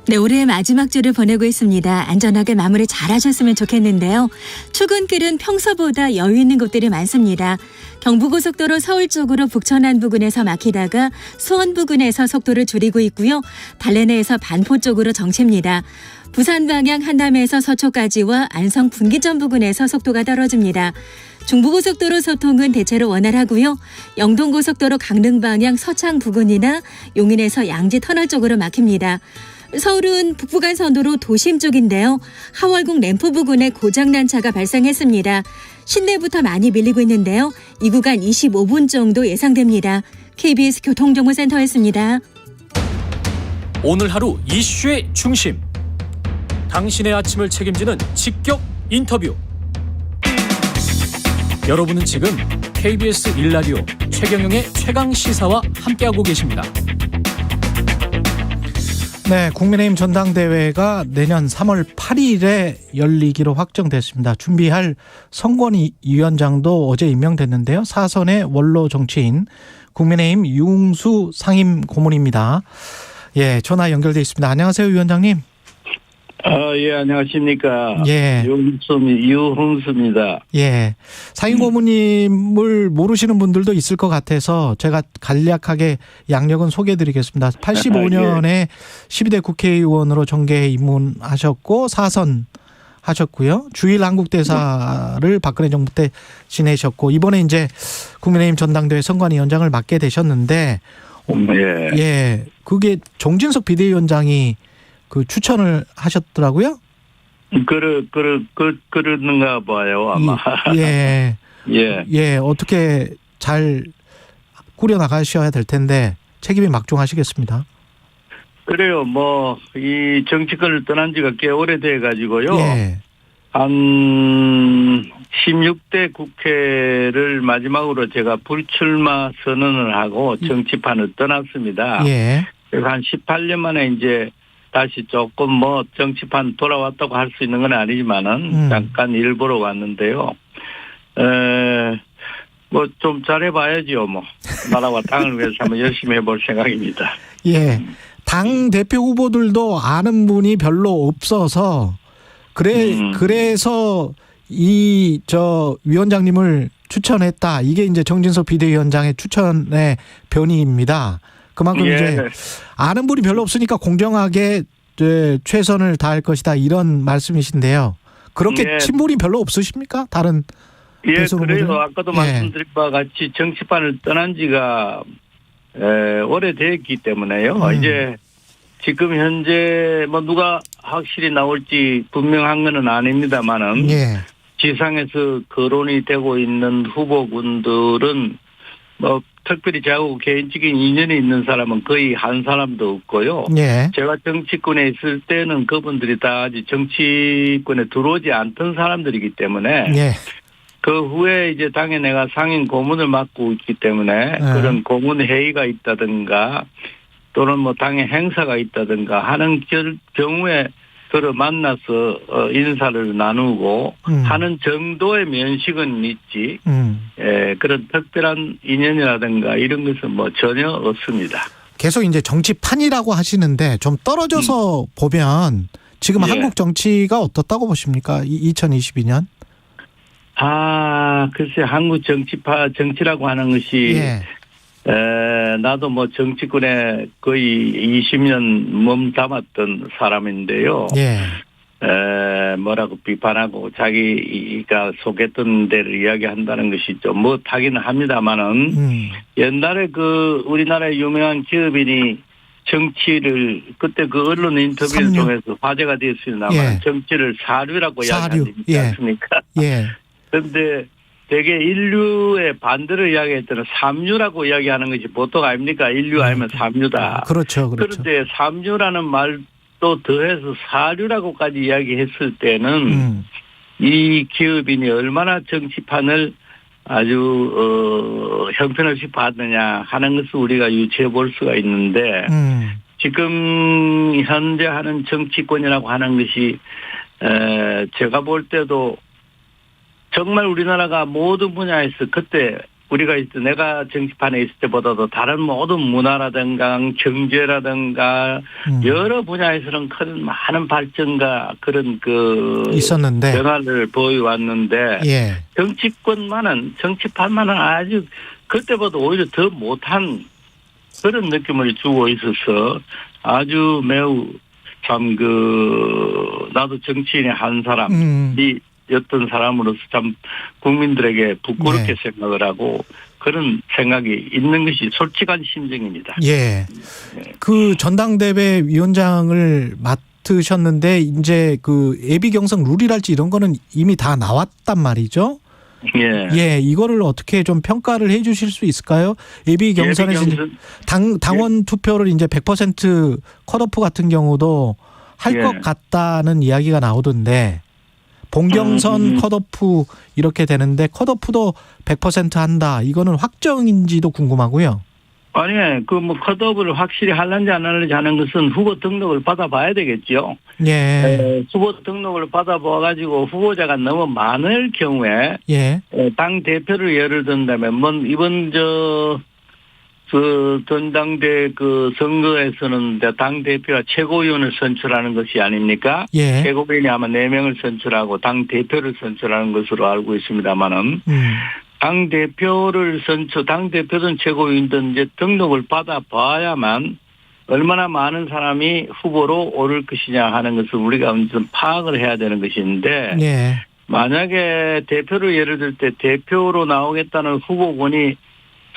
네, 올해 마지막 주를 보내고 있습니다. 안전하게 마무리 잘하셨으면 좋겠는데요. 출근길은 평소보다 여유 있는 곳들이 많습니다. 경부고속도로 서울 쪽으로 북천안 부근에서 막히다가 수원 부근에서 속도를 줄이고 있고요. 달래내에서 반포 쪽으로 정체입니다. 부산 방향 한남에서 서초까지와 안성 분기점 부근에서 속도가 떨어집니다. 중부고속도로 소통은 대체로 원활하고요. 영동고속도로 강릉 방향 서창 부근이나 용인에서 양지 터널 쪽으로 막힙니다. 서울은 북부간선도로 도심 쪽인데요. 하월궁 램프 부근에 고장난 차가 발생했습니다. 시내부터 많이 밀리고 있는데요. 이 구간 25분 정도 예상됩니다. KBS 교통정보센터였습니다. 오늘 하루 이슈의 중심. 당신의 아침을 책임지는 직격 인터뷰. 여러분은 지금 KBS 1라디오 최경영의 최강시사와 함께하고 계십니다. 네, 국민의힘 전당대회가 내년 3월 8일에 열리기로 확정됐습니다. 준비할 선관위원장도 어제 임명됐는데요. 사선의 원로 정치인 국민의힘 유흥수 상임 고문입니다. 예, 전화 연결돼 있습니다. 안녕하세요, 위원장님. 예, 안녕하십니까. 예. 유흥수입니다. 예. 상임 고문님을 모르시는 분들도 있을 것 같아서 제가 간략하게 양력은 소개해 드리겠습니다. 85년에 예. 12대 국회의원으로 정계에 입문하셨고 사선 하셨고요. 주일 한국대사를 박근혜 정부 때 지내셨고 이번에 이제 국민의힘 전당대회 선관위원장을 맡게 되셨는데 예. 예. 그게 정진석 비대위원장이 그 추천을 하셨더라고요. 그러는가 봐요, 아마. 예. 예. 예. 어떻게 잘 꾸려 나가셔야 될 텐데 책임이 막중하시겠습니다. 그래요. 뭐 이 정치권을 떠난 지가 꽤 오래돼 가지고요. 예. 한 16대 국회를 마지막으로 제가 불출마 선언을 하고 정치판을 떠났습니다. 예. 그래서 한 18년 만에 이제 다시 조금 뭐 정치판 돌아왔다고 할 수 있는 건 아니지만은 잠깐 일보러 왔는데요. 뭐 좀 잘해봐야지요. 뭐 나라와 당을 위해서 한번 열심히 해볼 생각입니다. 예. 당 대표 후보들도 아는 분이 별로 없어서 그래서 위원장님을 추천했다. 이게 이제 정진석 비대위원장의 추천의 변의입니다. 그만큼 예. 이제 아는 분이 별로 없으니까 공정하게 최선을 다할 것이다. 이런 말씀이신데요. 그렇게 예. 친분이 별로 없으십니까? 다른 예, 대선 그래요. 후보들은? 아까도 예. 말씀드린 바와 같이 정치판을 떠난 지가 오래됐기 때문에요. 이제 지금 현재 뭐 누가 확실히 나올지 분명한 건 아닙니다만은 예. 지상에서 거론이 되고 있는 후보군들은 뭐 특별히 저하고 개인적인 인연이 있는 사람은 거의 한 사람도 없고요. 예. 제가 정치권에 있을 때는 그분들이 다 아직 정치권에 들어오지 않던 사람들이기 때문에 예. 그 후에 이제 당에 내가 상임 고문을 맡고 있기 때문에 그런 고문 회의가 있다든가 또는 뭐 당의 행사가 있다든가 하는 경우에 서로 만나서 인사를 나누고 하는 정도의 면식은 있지 그런 특별한 인연이라든가 이런 것은 뭐 전혀 없습니다. 계속 이제 정치판이라고 하시는데 좀 떨어져서 보면 지금 예. 한국 정치가 어떻다고 보십니까? 2022년? 글쎄 한국 정치라고 하는 것이 예. 나도 뭐 정치권에 거의 20년 몸담았던 사람인데요. 예. 뭐라고 비판하고 자기가 속했던 데를 이야기한다는 것이 좀 못하기는 합니다만은 옛날에 그 우리나라의 유명한 기업인이 정치를 그때 그 언론 인터뷰를 통해서 화제가 되었습니다만 예. 정치를 사류라고 사류. 이야기하지 예. 않습니까? 예. 그런데 되게 인류의 반대를 이야기했더니 삼류라고 이야기하는 것이 보통 아닙니까? 인류 아니면 삼류다. 그렇죠. 그렇죠. 그런데 삼류라는 말도 더해서 사류라고까지 이야기했을 때는 이 기업인이 얼마나 정치판을 아주 형편없이 봤느냐 하는 것을 우리가 유추해 볼 수가 있는데 지금 현재 하는 정치권이라고 하는 것이 제가 볼 때도 정말 우리나라가 모든 분야에서 그때 우리가 있을 내가 정치판에 있을 때보다도 다른 모든 문화라든가 경제라든가 여러 분야에서는 큰 많은 발전과 그런 있었는데 변화를 보여왔는데 예. 정치판만은 아주 그때보다 오히려 더 못한 그런 느낌을 주고 있어서 아주 매우 참 나도 정치인의 한 사람이 였던 사람으로서 참 국민들에게 부끄럽게 생각을 하고 그런 생각이 있는 것이 솔직한 심정입니다. 예. 그 전당대회 위원장을 맡으셨는데 이제 그 예비 경선 룰이랄지 이런 거는 이미 다 나왔단 말이죠. 예. 예, 이거를 어떻게 좀 평가를 해 주실 수 있을까요? 예비 경선에서 당원 투표를 이제 100% 컷오프 같은 경우도 할 것 같다는 이야기가 나오던데 본경선 컷오프 이렇게 되는데 컷오프도 100% 한다. 이거는 확정인지도 궁금하고요. 아니, 뭐 컷오프를 확실히 할는지 안 할는지 하는 것은 후보 등록을 받아봐야 되겠죠. 예. 후보 등록을 받아봐가지고 후보자가 너무 많을 경우에 예. 당 대표를 예를 든다면 이번 전당대 선거에서는 당 대표와 최고위원을 선출하는 것이 아닙니까? 예. 최고위원이 아마 4명을 선출하고 당 대표를 선출하는 것으로 알고 있습니다만은 당 대표든 최고위원든 이제 등록을 받아봐야만 얼마나 많은 사람이 후보로 오를 것이냐 하는 것을 우리가 좀 파악을 해야 되는 것인데 만약에 대표를 예를 들 때 대표로 나오겠다는 후보군이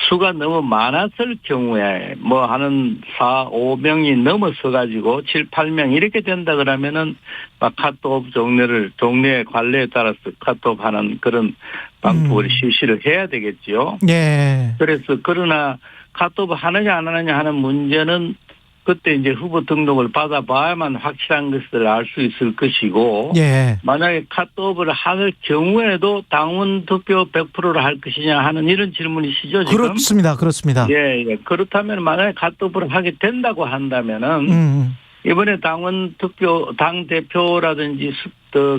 수가 너무 많았을 경우에 뭐 하는 4, 5명이 넘어서 가지고 7, 8명 이렇게 된다 그러면은 막 카톡 종류의 관례에 따라서 카톡하는 그런 방법을 실시를 해야 되겠죠. 예. 그래서 그러나 카톡을 하느냐 안 하느냐 하는 문제는 그때 이제 후보 등록을 받아봐야만 확실한 것을 알 수 있을 것이고, 예. 만약에 카톡을 할 경우에도 당원 투표 100%를 할 것이냐 하는 이런 질문이시죠, 지금? 그렇습니다. 예. 그렇다면 만약에 카톡을 하게 된다고 한다면은, 이번에 당원 투표, 당 대표라든지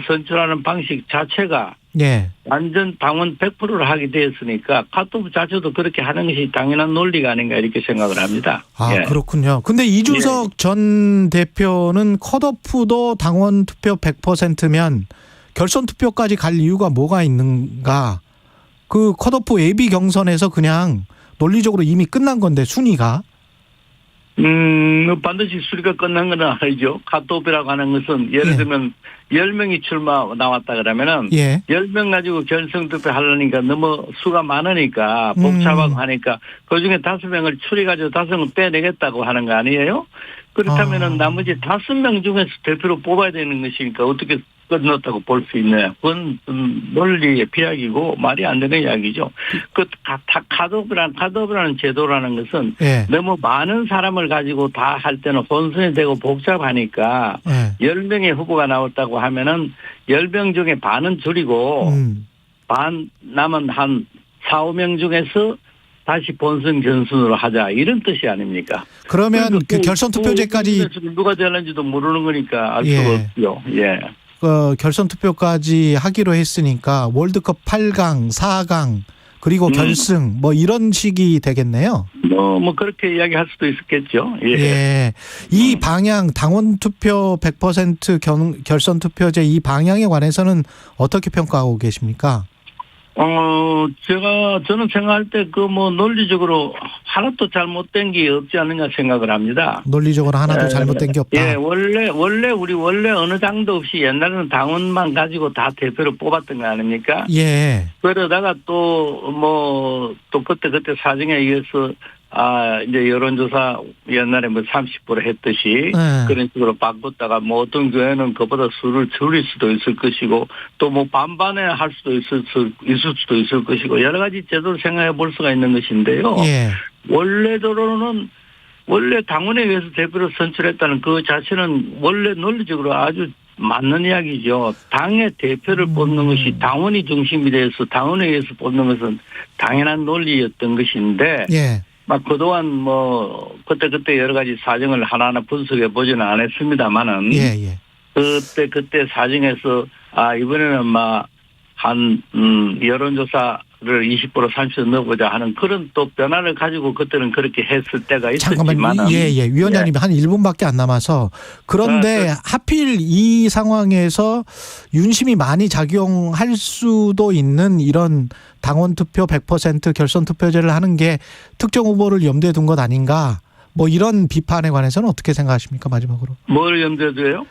선출하는 방식 자체가 예. 완전 당원 100%를 하게 되었으니까 카톡 자체도 그렇게 하는 것이 당연한 논리가 아닌가 이렇게 생각을 합니다. 아, 예. 그렇군요. 근데 이준석 전 대표는 컷오프도 당원 투표 100%면 결선 투표까지 갈 이유가 뭐가 있는가? 그 컷오프 예비 경선에서 그냥 논리적으로 이미 끝난 건데 순위가. 반드시 수리가 끝난 건 아니죠. 컷오프라고 하는 것은 예를 들면 10명이 출마 나왔다 그러면은 10명 가지고 결선 투표 하려니까 너무 수가 많으니까 복잡하고 하니까 그중에 5명을 추려가지고 5명 빼내겠다고 하는 거 아니에요? 그렇다면은 나머지 5명 중에서 대표로 뽑아야 되는 것이니까 어떻게 끝났다고 볼 수 있나요? 그건 논리의 비약이고 말이 안 되는 이야기죠. 그 컷오프라는 제도라는 것은 너무 많은 사람을 가지고 다 할 때는 혼선이 되고 복잡하니까 10명의 후보가 나왔다고 하면은 10명 중에 반은 줄이고 반 남은 한 4, 5명 중에서 다시 본선 견순으로 하자 이런 뜻이 아닙니까? 그러면 그 결선 투표제까지 누가 되는지도 모르는 거니까 알 수가 없죠. 예. 결선 투표까지 하기로 했으니까 월드컵 8강, 4강 그리고 결승 뭐 이런 식이 되겠네요. 뭐 그렇게 이야기할 수도 있었겠죠. 예. 이 방향 당원 투표 100% 결선 투표제 이 방향에 관해서는 어떻게 평가하고 계십니까? 저는 생각할 때 그 뭐 논리적으로 하나도 잘못된 게 없지 않느냐 생각을 합니다. 논리적으로 하나도 잘못된 게 없다. 예, 원래 어느 당도 없이 옛날에는 당원만 가지고 다 대표를 뽑았던 거 아닙니까? 예. 그러다가 또 그때 사정에 의해서 이제 여론조사 옛날에 뭐 30% 했듯이 그런 식으로 바꿨다가 뭐 어떤 교회는 그보다 수를 줄일 수도 있을 것이고 또 뭐 반반에 할 수도 있을 수도 있을 것이고 여러 가지 제도를 생각해 볼 수가 있는 것인데요. 원래대로는 원래 당원에 의해서 대표를 선출했다는 그 자체는 원래 논리적으로 아주 맞는 이야기죠. 당의 대표를 뽑는 것이 당원이 중심이 돼서 당원에 의해서 뽑는 것은 당연한 논리였던 것인데 막 그동안 뭐 그때 여러 가지 사정을 하나하나 분석해 보지는 않았습니다만은 그때 사정에서 이번에는 막 한 여론조사를 20% 30% 넣어보자 하는 그런 또 변화를 가지고 그때는 그렇게 했을 때가 있었지만 잠깐만 위원장님 한 1분밖에 안 남아서 그런데 하필 이 상황에서 윤심이 많이 작용할 수도 있는 이런 당원 투표 100% 결선 투표제를 하는 게 특정 후보를 염두에 둔 것 아닌가 뭐 이런 비판에 관해서는 어떻게 생각하십니까 마지막으로? 뭘 염두에 둬요?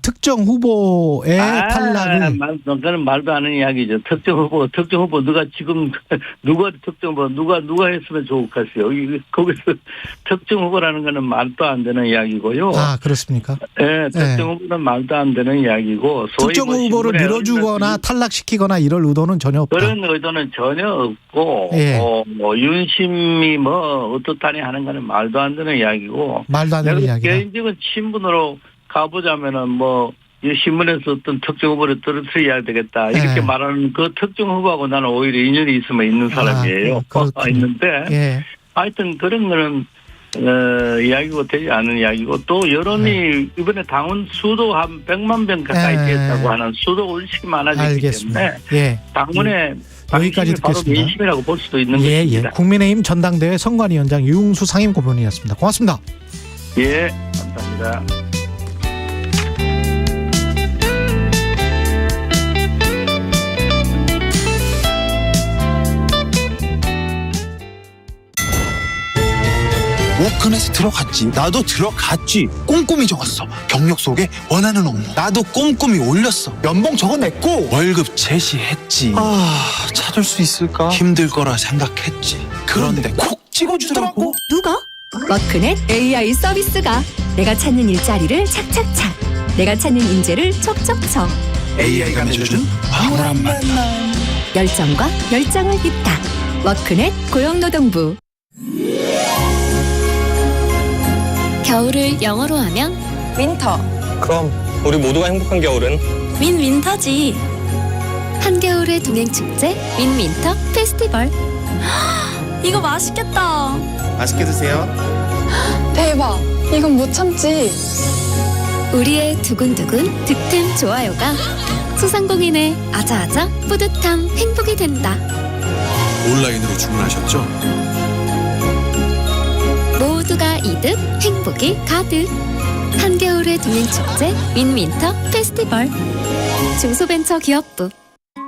특정 후보의 탈락을. 그건 말도 안 하는 이야기죠. 특정 후보 누가 지금, 누가 했으면 좋겠어요. 거기서 특정 후보라는 거는 말도 안 되는 이야기고요. 그렇습니까? 네, 특정 후보는 말도 안 되는 이야기고. 특정 후보를 밀어주거나 탈락시키거나 이럴 의도는 전혀 없다. 그런 의도는 전혀 없고, 윤심이 어떻다니 하는 거는 말도 안 되는 이야기고. 말도 안 되는 이야기다. 개인적인 신분으로 가보자면은 이 신문에서 어떤 특정 후보를 떨어뜨려야 되겠다 이렇게 말하는 그 특정 후보하고 나는 오히려 인연이 있으면 있는 사람이에요. 있는데 하여튼 그런 거는 이야기가 되지 않은 이야기고 또 여론이 이번에 당원 수도 한 100만 명 가까이 됐다고 하는 수도 훨씬 많아지기 때문에 당원의 여기까지 바로 듣겠습니다. 민심이라고 볼 수도 있는 것입니다. 국민의힘 전당대회 선관위원장 유흥수 상임고문이었습니다. 고맙습니다. 감사합니다. 워크넷에 들어갔지. 나도 들어갔지. 꼼꼼히 적었어. 경력 속에 원하는 업무. 나도 꼼꼼히 올렸어. 연봉 적어냈고 월급 제시했지. 찾을 수 있을까? 힘들 거라 생각했지. 그런데 콕 찍어주더라고. 누가? 워크넷 AI 서비스가 내가 찾는 일자리를 착착착, 내가 찾는 인재를 척척척. AI가 맺어준 황홀한 만남. 열정과 열정을 잇다. 워크넷 고용노동부. 겨울을 영어로 하면 윈터. 그럼 우리 모두가 행복한 겨울은 윈윈터지. 한겨울의 동행축제 윈윈터 페스티벌. 이거 맛있겠다. 맛있게 드세요. 대박. 이건 못 참지. 우리의 두근두근 득템 좋아요가 소상공인의 아자아자 뿌듯함 행복이 된다. 온라인으로 주문하셨죠? 모두가 이득 행복이 가득. 한겨울의 동행축제 윈윈터 페스티벌. 중소벤처기업부.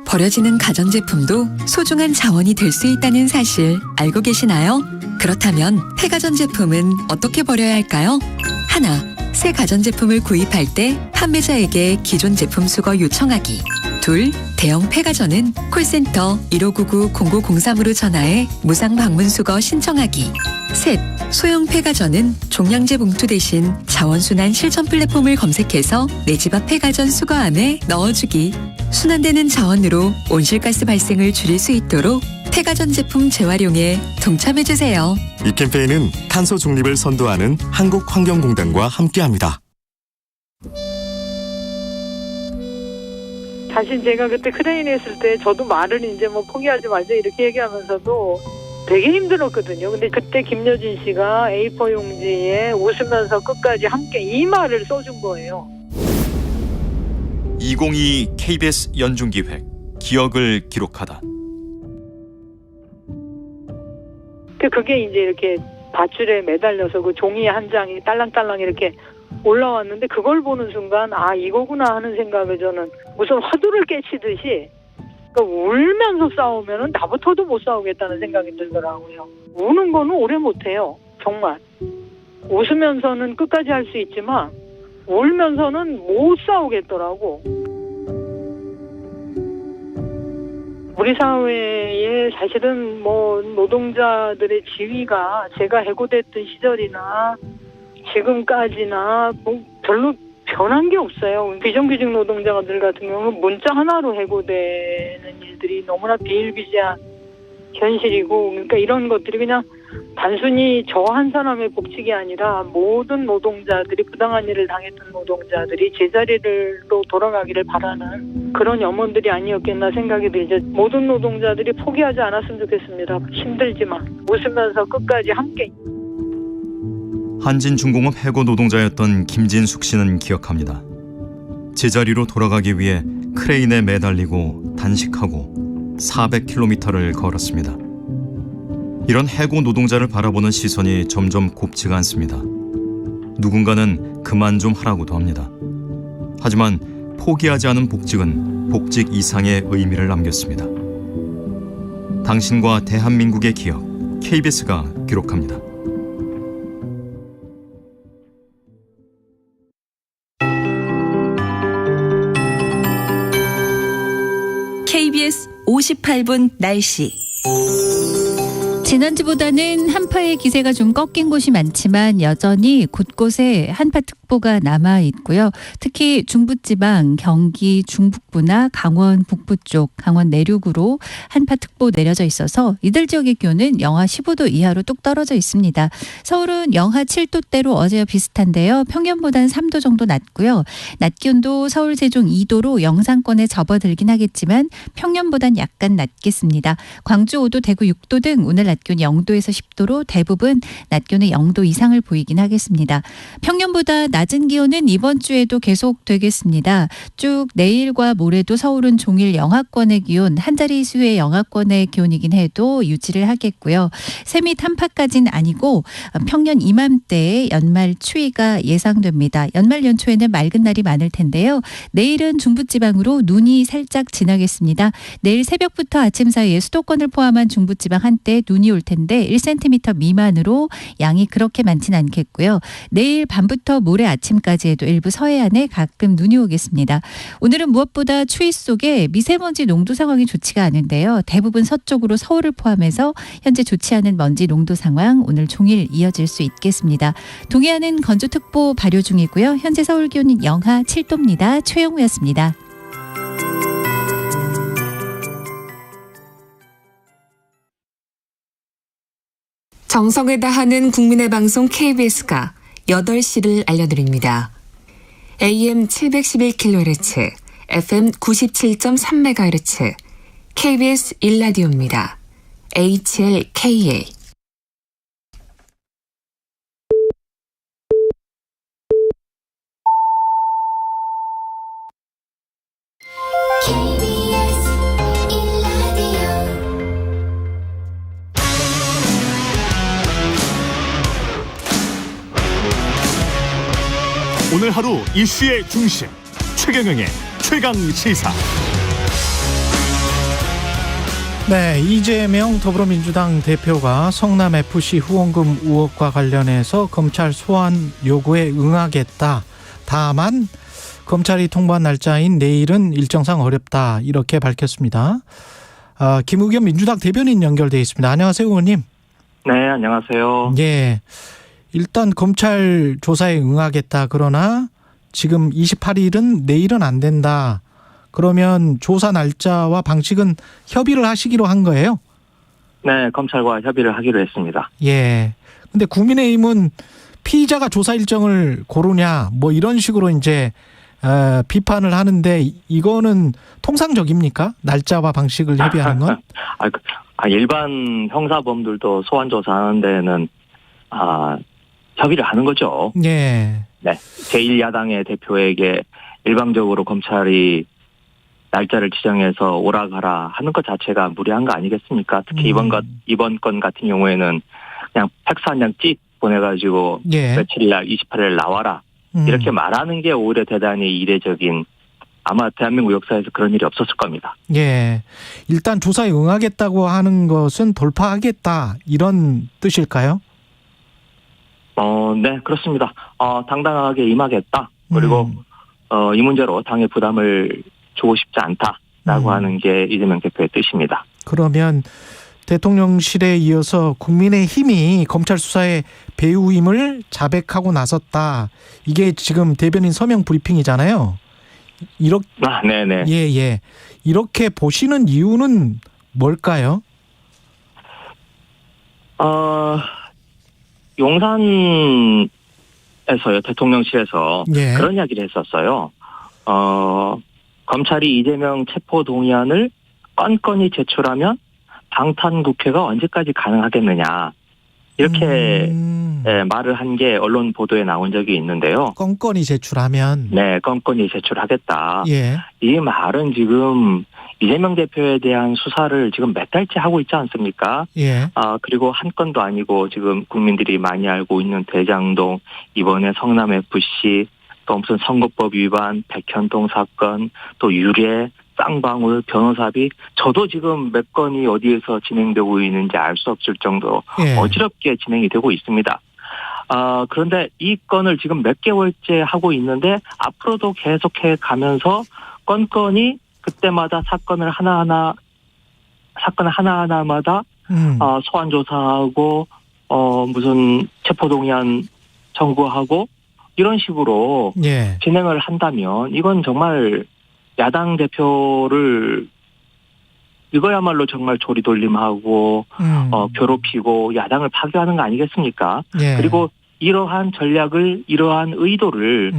버려지는 가전제품도 소중한 자원이 될 수 있다는 사실 알고 계시나요? 그렇다면 폐가전제품은 어떻게 버려야 할까요? 하나, 새 가전제품을 구입할 때 판매자에게 기존 제품 수거 요청하기. 둘, 대형 폐가전은 콜센터 1599-0903으로 전화해 무상 방문 수거 신청하기. 셋, 소형 폐가전은 종량제 봉투 대신 자원순환 실천 플랫폼을 검색해서 내 집 앞 폐가전 수거함에 넣어주기. 순환되는 자원으로 온실가스 발생을 줄일 수 있도록 폐가전 제품 재활용에 동참해주세요. 이 캠페인은 탄소 중립을 선도하는 한국환경공단과 함께합니다. 사실 제가 그때 크레인 했을 때 저도 말을 이제 뭐 포기하지 말자 이렇게 얘기하면서도 되게 힘들었거든요. 근데 그때 김여진 씨가 A4 용지에 웃으면서 끝까지 함께 이 말을 써준 거예요. 2022 KBS 연중기획 기억을 기록하다. 그게 이제 이렇게 밧줄에 매달려서 그 종이 한 장이 딸랑딸랑 이렇게 올라왔는데 그걸 보는 순간 아 이거구나 하는 생각에 저는 무슨 화두를 깨치듯이 그러니까 울면서 싸우면은 나부터도 못 싸우겠다는 생각이 들더라고요. 우는 거는 오래 못해요. 정말. 웃으면서는 끝까지 할 수 있지만 울면서는 못 싸우겠더라고. 우리 사회에 사실은 뭐 노동자들의 지위가 제가 해고됐던 시절이나 지금까지나 뭐 별로 변한 게 없어요. 비정규직 노동자들 같은 경우는 문자 하나로 해고되는 일들이 너무나 비일비재한 현실이고, 그러니까 이런 것들이 그냥 단순히 저 한 사람의 복직이 아니라 모든 노동자들이 부당한 일을 당했던 노동자들이 제자리로 돌아가기를 바라는 그런 염원들이 아니었겠나 생각이 들죠. 모든 노동자들이 포기하지 않았으면 좋겠습니다. 힘들지만 웃으면서 끝까지 함께. 한진중공업 해고 노동자였던 김진숙 씨는 기억합니다. 제자리로 돌아가기 위해 크레인에 매달리고 단식하고 400km를 걸었습니다. 이런 해고 노동자를 바라보는 시선이 점점 곱지가 않습니다. 누군가는 그만 좀 하라고도 합니다. 하지만 포기하지 않은 복직은 복직 이상의 의미를 남겼습니다. 당신과 대한민국의 기억, KBS가 기록합니다. KBS 58분 날씨. 지난주보다는 한파의 기세가 좀 꺾인 곳이 많지만 여전히 곳곳에 한파특보가 남아 있고요. 특히 중부지방, 경기 중북부나 강원 북부 쪽, 강원 내륙으로 한파특보 내려져 있어서 이들 지역의 기온은 영하 15도 이하로 뚝 떨어져 있습니다. 서울은 영하 7도대로 어제와 비슷한데요. 평년보다는 3도 정도 낮고요. 낮 기온도 서울 세종 2도로 영상권에 접어들긴 하겠지만 평년보단 약간 낮겠습니다. 광주 5도, 대구 6도 등 오늘 낮 기온 0도에서 10도로 대부분 낮 기온의 0도 이상을 보이긴 하겠습니다. 평년보다 낮은 기온은 이번 주에도 계속 되겠습니다. 쭉 내일과 모레도 서울은 종일 영하권의 기온, 한 자리 수의 영하권의 기온이긴 해도 유지를 하겠고요. 세미 한파까지는 아니고 평년 이맘때에 연말 추위가 예상됩니다. 연말 연초에는 맑은 날이 많을 텐데요. 내일은 중부지방으로 눈이 살짝 지나겠습니다. 내일 새벽부터 아침 사이에 수도권을 포함한 중부지방 한때 눈이 눈이 올 텐데 1cm 미만으로 양이 그렇게 많지는 않겠고요. 내일 밤부터 모레 아침까지에도 일부 서해안에 가끔 눈이 오겠습니다. 오늘은 무엇보다 추위 속에 미세먼지 농도 상황이 좋지가 않은데요. 대부분 서쪽으로 서울을 포함해서 현재 좋지 않은 먼지 농도 상황 오늘 종일 이어질 수 있겠습니다. 동해안은 건조특보 발효 중이고요. 현재 서울 기온은 영하 7도입니다. 최영우였습니다. 정성을 다하는 국민의 방송 KBS가 8시를 알려드립니다. AM 711kHz, FM 97.3MHz, KBS 1라디오입니다. HLKA. 오늘 하루 이슈의 중심 최경영의 최강 시사. 네, 이재명 더불어민주당 대표가 성남FC 후원금 의혹과 관련해서 검찰 소환 요구에 응하겠다. 다만 검찰이 통보한 날짜인 내일은 일정상 어렵다. 이렇게 밝혔습니다. 김의겸 민주당 대변인 연결돼 있습니다. 안녕하세요, 의원님. 네, 안녕하세요. 예. 일단 검찰 조사에 응하겠다. 그러나 지금 28일은 내일은 안 된다. 그러면 조사 날짜와 방식은 협의를 하시기로 한 거예요? 네, 검찰과 협의를 하기로 했습니다. 예. 근데 국민의힘은 피의자가 조사 일정을 고르냐 뭐 이런 식으로 이제 비판을 하는데 이거는 통상적입니까? 날짜와 방식을 협의하는 건? 일반 형사범들도 소환 조사하는 데는 협의를 하는 거죠. 네. 네. 제1야당의 대표에게 일방적으로 검찰이 날짜를 지정해서 오라가라 하는 것 자체가 무리한 거 아니겠습니까? 특히 이번 건 같은 경우에는 그냥 팩스 한 장 찍 보내가지고 며칠일 날 28일 나와라. 이렇게 말하는 게 오히려 대단히 이례적인, 아마 대한민국 역사에서 그런 일이 없었을 겁니다. 예. 일단 조사에 응하겠다고 하는 것은 돌파하겠다 이런 뜻일까요? 네, 그렇습니다. 당당하게 임하겠다. 그리고 이 문제로 당의 부담을 주고 싶지 않다라고 하는 게 이재명 대표의 뜻입니다. 그러면 대통령실에 이어서 국민의힘이 검찰 수사에 배후임을 자백하고 나섰다. 이게 지금 대변인 서명 브리핑이잖아요. 네네. 예. 이렇게 보시는 이유는 뭘까요? 용산에서요, 대통령실에서 그런 이야기를 했었어요. 검찰이 이재명 체포 동의안을 건건히 제출하면 방탄국회가 언제까지 가능하겠느냐. 이렇게 말을 한 게 언론 보도에 나온 적이 있는데요. 건건히 제출하면? 네, 건건히 제출하겠다. 예. 이 말은 지금 이재명 대표에 대한 수사를 지금 몇 달째 하고 있지 않습니까? 예. 그리고 한 건도 아니고 지금 국민들이 많이 알고 있는 대장동, 이번에 성남FC, 또 무슨 선거법 위반, 백현동 사건, 또 유례, 쌍방울, 변호사비, 저도 지금 몇 건이 어디에서 진행되고 있는지 알 수 없을 정도로 어지럽게 진행이 되고 있습니다. 그런데 이 건을 지금 몇 개월째 하고 있는데 앞으로도 계속해 가면서 건건이 그때마다 사건을 하나하나마다 소환 조사하고 무슨 체포동의안 청구하고 이런 식으로 진행을 한다면 이건 정말 야당 대표를 이거야말로 정말 조리돌림하고 괴롭히고 야당을 파괴하는 거 아니겠습니까? 그리고 이러한 전략을, 이러한 의도를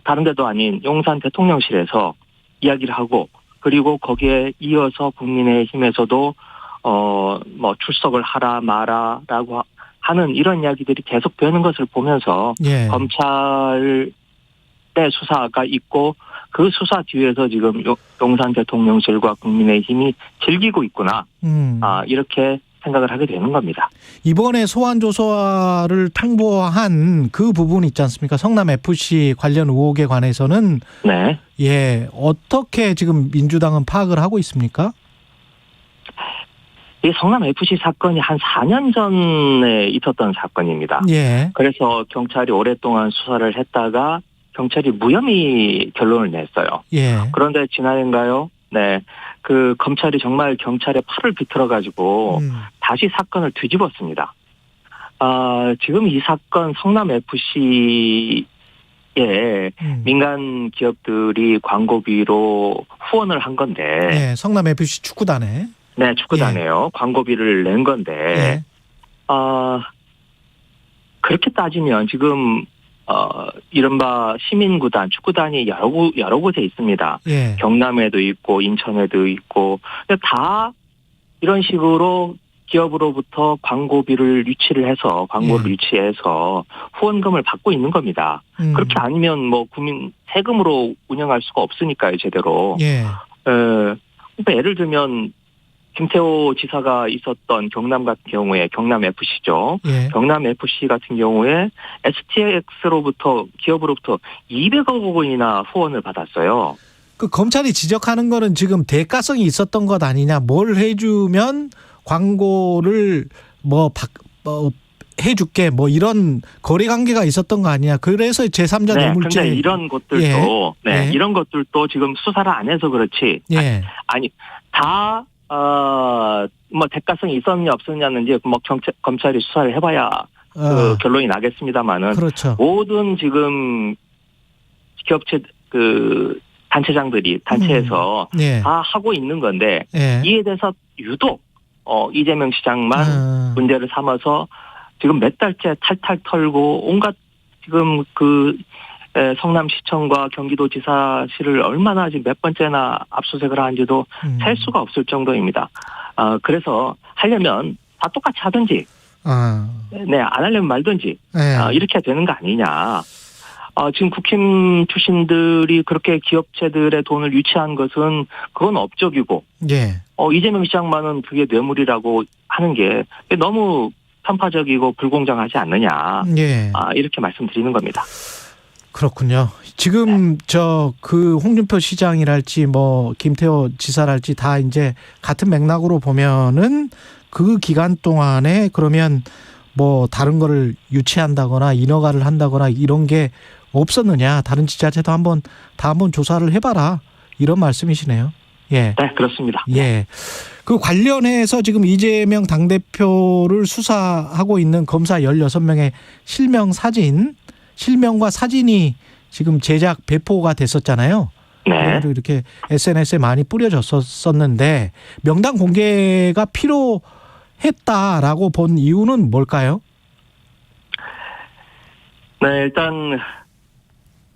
다른 데도 아닌 용산 대통령실에서 이야기를 하고, 그리고 거기에 이어서 국민의힘에서도 뭐 출석을 하라 마라라고 하는 이런 이야기들이 계속 되는 것을 보면서 검찰의 수사가 있고 그 수사 뒤에서 지금 용산 대통령실과 국민의힘이 즐기고 있구나. 이렇게 생각을 하게 되는 겁니다. 이번에 소환 조사를 통보한 그 부분 있지 않습니까? 성남FC 관련 의혹에 관해서는 어떻게 지금 민주당은 파악을 하고 있습니까? 이 성남FC 사건이 한 4년 전에 있었던 사건입니다. 예. 그래서 경찰이 오랫동안 수사를 했다가 경찰이 무혐의 결론을 냈어요. 예. 그런데 지난해인가요? 네. 그 검찰이 정말 경찰의 팔을 비틀어가지고 다시 사건을 뒤집었습니다. 지금 이 사건 성남FC에 민간 기업들이 광고비로 후원을 한 건데. 네, 성남FC 축구단에. 네, 축구단에요. 예. 광고비를 낸 건데. 예. 그렇게 따지면 지금 이른바 시민구단, 축구단이 여러 곳에 있습니다. 예. 경남에도 있고 인천에도 있고 다 이런 식으로 기업으로부터 광고비를 광고를 유치해서 후원금을 받고 있는 겁니다. 그렇게 아니면 뭐 국민 세금으로 운영할 수가 없으니까요, 제대로. 예. 그러니까 예를 들면 김태호 지사가 있었던 경남 같은 경우에 경남FC죠. 예. 경남FC 같은 경우에 STX로부터 기업으로부터 200억 원이나 후원을 받았어요. 그 검찰이 지적하는 거는 지금 대가성이 있었던 것 아니냐. 뭘 해주면 광고를 해줄게 이런 거래 관계가 있었던 거 아니냐. 그래서 제3자 뇌물죄. 근데 이런 것들도 이런 것들도 지금 수사를 안 해서 그렇지. 예. 아니 다 대가성이 있었냐 없었냐는 검찰이 수사를 해봐야 그 결론이 나겠습니다만은. 그렇죠. 모든 지금 기업체 단체에서 다 하고 있는 건데 이에 대해서 유독 이재명 시장만 문제를 삼아서 지금 몇 달째 탈탈 털고 온갖 지금 성남시청과 경기도지사실을 얼마나 지금 몇 번째나 압수수색을 하는지도 셀 수가 없을 정도입니다. 그래서 하려면 다 똑같이 하든지, 안 하려면 말든지 이렇게 이렇게 되는 거 아니냐. 지금 국힘 출신들이 그렇게 기업체들의 돈을 유치한 것은 그건 업적이고, 이재명 시장만은 그게 뇌물이라고 하는 게 너무 편파적이고 불공정하지 않느냐. 이렇게 말씀드리는 겁니다. 그렇군요. 지금 홍준표 시장이랄지 김태호 지사랄지 다 이제 같은 맥락으로 보면은 그 기간 동안에 그러면 다른 거를 유치한다거나 인허가를 한다거나 이런 게 없었느냐. 다른 지자체도 다 한번 조사를 해봐라. 이런 말씀이시네요. 예. 네, 그렇습니다. 예. 그 관련해서 지금 이재명 당대표를 수사하고 있는 검사 16명의 실명과 사진이 지금 제작 배포가 됐었잖아요. 네. 이렇게 SNS에 많이 뿌려졌었는데 명단 공개가 필요했다라고 본 이유는 뭘까요? 네, 일단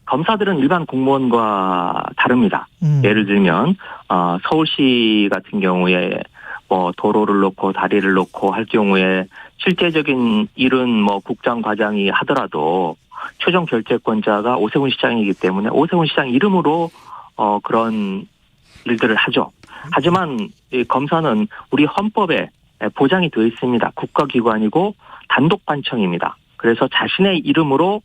검사들은 일반 공무원과 다릅니다. 예를 들면 서울시 같은 경우에 도로를 놓고 다리를 놓고 할 경우에 실제적인 일은 국장 과장이 하더라도 최종 결재권자가 오세훈 시장이기 때문에 오세훈 시장 이름으로 그런 일들을 하죠. 하지만 이 검사는 우리 헌법에 보장이 되어 있습니다. 국가기관이고 단독관청입니다. 그래서 자신의 이름으로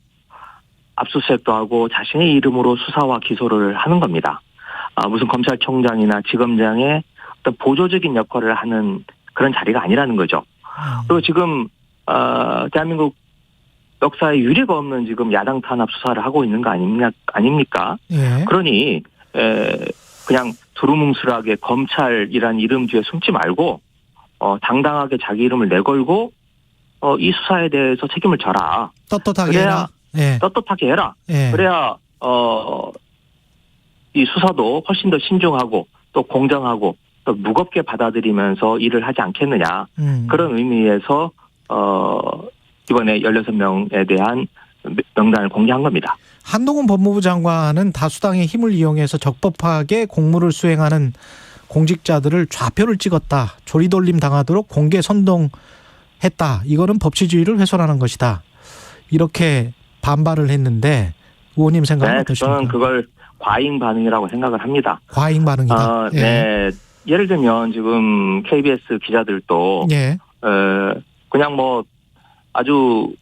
압수수색도 하고 자신의 이름으로 수사와 기소를 하는 겁니다. 무슨 검찰총장이나 지검장의 어떤 보조적인 역할을 하는 그런 자리가 아니라는 거죠. 그리고 지금 대한민국 역사에 유례가 없는 지금 야당 탄압 수사를 하고 있는 거 아닙니까? 예. 그러니 그냥 두루뭉술하게 검찰이란 이름 뒤에 숨지 말고 당당하게 자기 이름을 내걸고 이 수사에 대해서 책임을 져라. 떳떳하게 해라. 예. 떳떳하게 해라. 예. 그래야 이 수사도 훨씬 더 신중하고 또 공정하고 또 무겁게 받아들이면서 일을 하지 않겠느냐. 그런 의미에서 이번에 16명에 대한 명단을 공개한 겁니다. 한동훈 법무부 장관은 다수당의 힘을 이용해서 적법하게 공무를 수행하는 공직자들을 좌표를 찍었다. 조리돌림 당하도록 공개 선동했다. 이거는 법치주의를 훼손하는 것이다. 이렇게 반발을 했는데 의원님 생각은 어떠십니까? 저는 그걸 과잉 반응이라고 생각을 합니다. 과잉 반응이다. 예. 네. 예를 들면 지금 KBS 기자들도 그냥 아주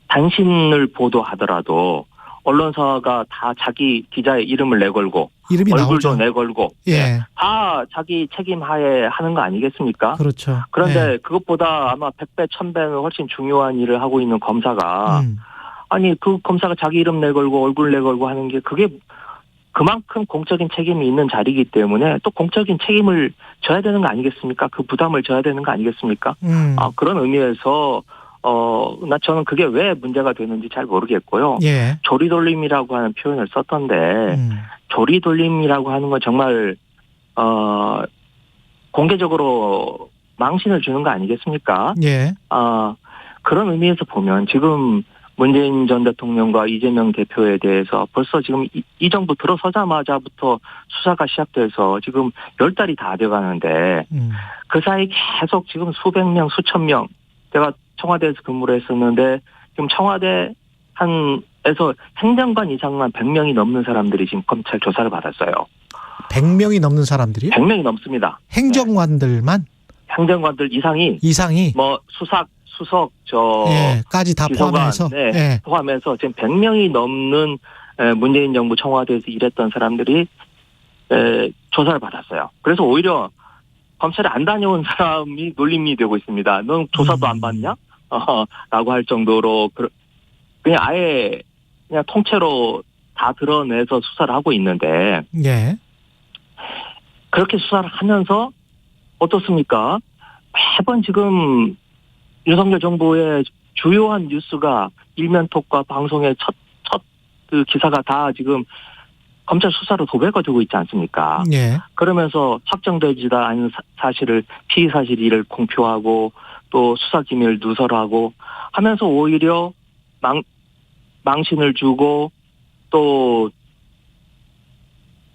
단신을 보도하더라도 언론사가 다 자기 기자의 이름을 내걸고 이름이 얼굴도 나오죠. 내걸고 예. 다 자기 책임하에 하는 거 아니겠습니까? 그렇죠. 그런데 예. 그것보다 아마 100배, 1000배는 훨씬 중요한 일을 하고 있는 검사가 아니 그 검사가 자기 이름 내걸고 얼굴 내걸고 하는 게 그게 그만큼 공적인 책임이 있는 자리이기 때문에 또 공적인 책임을 져야 되는 거 아니겠습니까? 그 부담을 져야 되는 거 아니겠습니까? 그런 의미에서 저는 그게 왜 문제가 되는지 잘 모르겠고요. 예. 조리돌림이라고 하는 표현을 썼던데 조리돌림이라고 하는 건 정말 공개적으로 망신을 주는 거 아니겠습니까? 예. 그런 의미에서 보면 지금 문재인 전 대통령과 이재명 대표에 대해서 벌써 지금 이 정부 들어서자마자부터 수사가 시작돼서 지금 10달이 다 돼가는데 그 사이 계속 지금 수백 명, 수천 명 제가 청와대에서 근무를 했었는데 지금 청와대 에서 행정관 이상만 100명이 넘는 사람들이 지금 검찰 조사를 받았어요. 100명이 넘는 사람들이요? 100명이 넘습니다. 행정관들만? 네. 행정관들 이상이 뭐 수석 까지 다 비서관, 포함해서 네, 예. 포함해서 지금 100명이 넘는 문재인 정부 청와대에서 일했던 사람들이 조사를 받았어요. 그래서 오히려 검찰에 안 다녀온 사람이 놀림이 되고 있습니다. 넌 조사도 안 받냐? 라고 할 정도로 그냥 아예 그냥 통째로 다 드러내서 수사를 하고 있는데 예. 그렇게 수사를 하면서 어떻습니까? 매번 지금 윤석열 정부의 주요한 뉴스가 일면톡과 방송의 첫 그 기사가 다 지금 검찰 수사로 도배가 되고 있지 않습니까? 예. 그러면서 확정되지도 않은 사실을 피의 사실을 공표하고 또 수사 기밀 누설하고 하면서 오히려 망신을 주고 또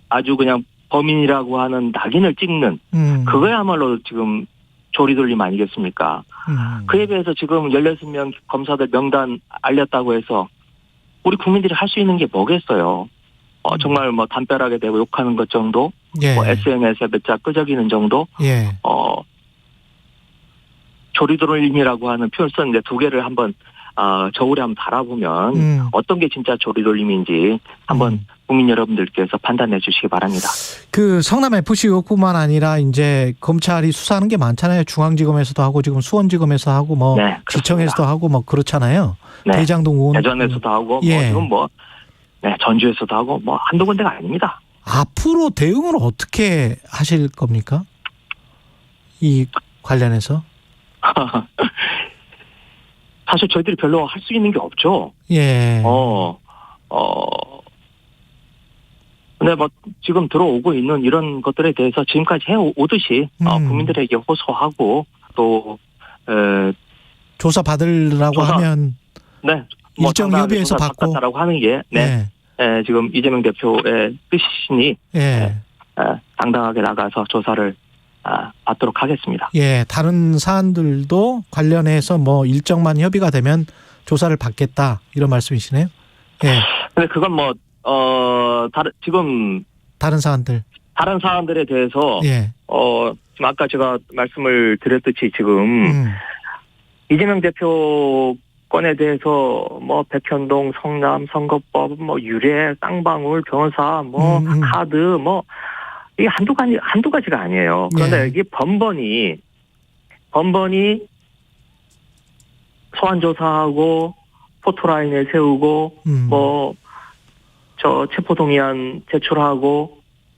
아주 그냥 범인이라고 하는 낙인을 찍는 그거야말로 지금 조리돌림 아니겠습니까? 그에 비해서 지금 16명 검사들 명단 알렸다고 해서 우리 국민들이 할 수 있는 게 뭐겠어요? 정말 뭐 담벼락에 대고 욕하는 것 정도, 예. 뭐 SNS에 몇 자 끄적이는 정도, 예. 조리돌림이라고 하는 표현 썼는데 두 개를 한번 저울에 한번 달아보면 어떤 게 진짜 조리돌림인지 한번 국민 여러분들께서 판단해 주시기 바랍니다. 그 성남 FC 의혹뿐만 아니라 이제 검찰이 수사하는 게 많잖아요. 중앙지검에서도 하고 지금 수원지검에서 하고 뭐 네, 지청에서도 하고 뭐 그렇잖아요. 네. 대장동 의원 대전에서도 하고 예. 뭐 지금 뭐 전주에서도 하고 뭐 한두 군데가 아닙니다. 앞으로 대응을 어떻게 하실 겁니까? 이 관련해서? 사실 저희들이 별로 할 수 있는 게 없죠. 예. 근데 뭐 지금 들어오고 있는 이런 것들에 대해서 지금까지 해오듯이 국민들에게 호소하고 또 조사 받으라고 하면 네. 일정 협의해서 받고 라고 하는 게 지금 이재명 대표의 뜻이니 당당하게 나가서 조사를 받도록 하겠습니다. 예, 다른 사안들도 관련해서 뭐 일정만 협의가 되면 조사를 받겠다 이런 말씀이시네요. 예. 근데 그건 뭐 지금 다른 사안들에 대해서 예. 지금 아까 제가 말씀을 드렸듯이 지금 이재명 대표 건에 대해서 뭐 백현동, 성남, 선거법, 뭐 유례, 쌍방울, 변호사, 뭐 카드, 뭐 이게 한두 가지가 아니에요. 그런데 이게 번번이 소환 조사하고 포토라인에 세우고 뭐 저 체포동의안 제출하고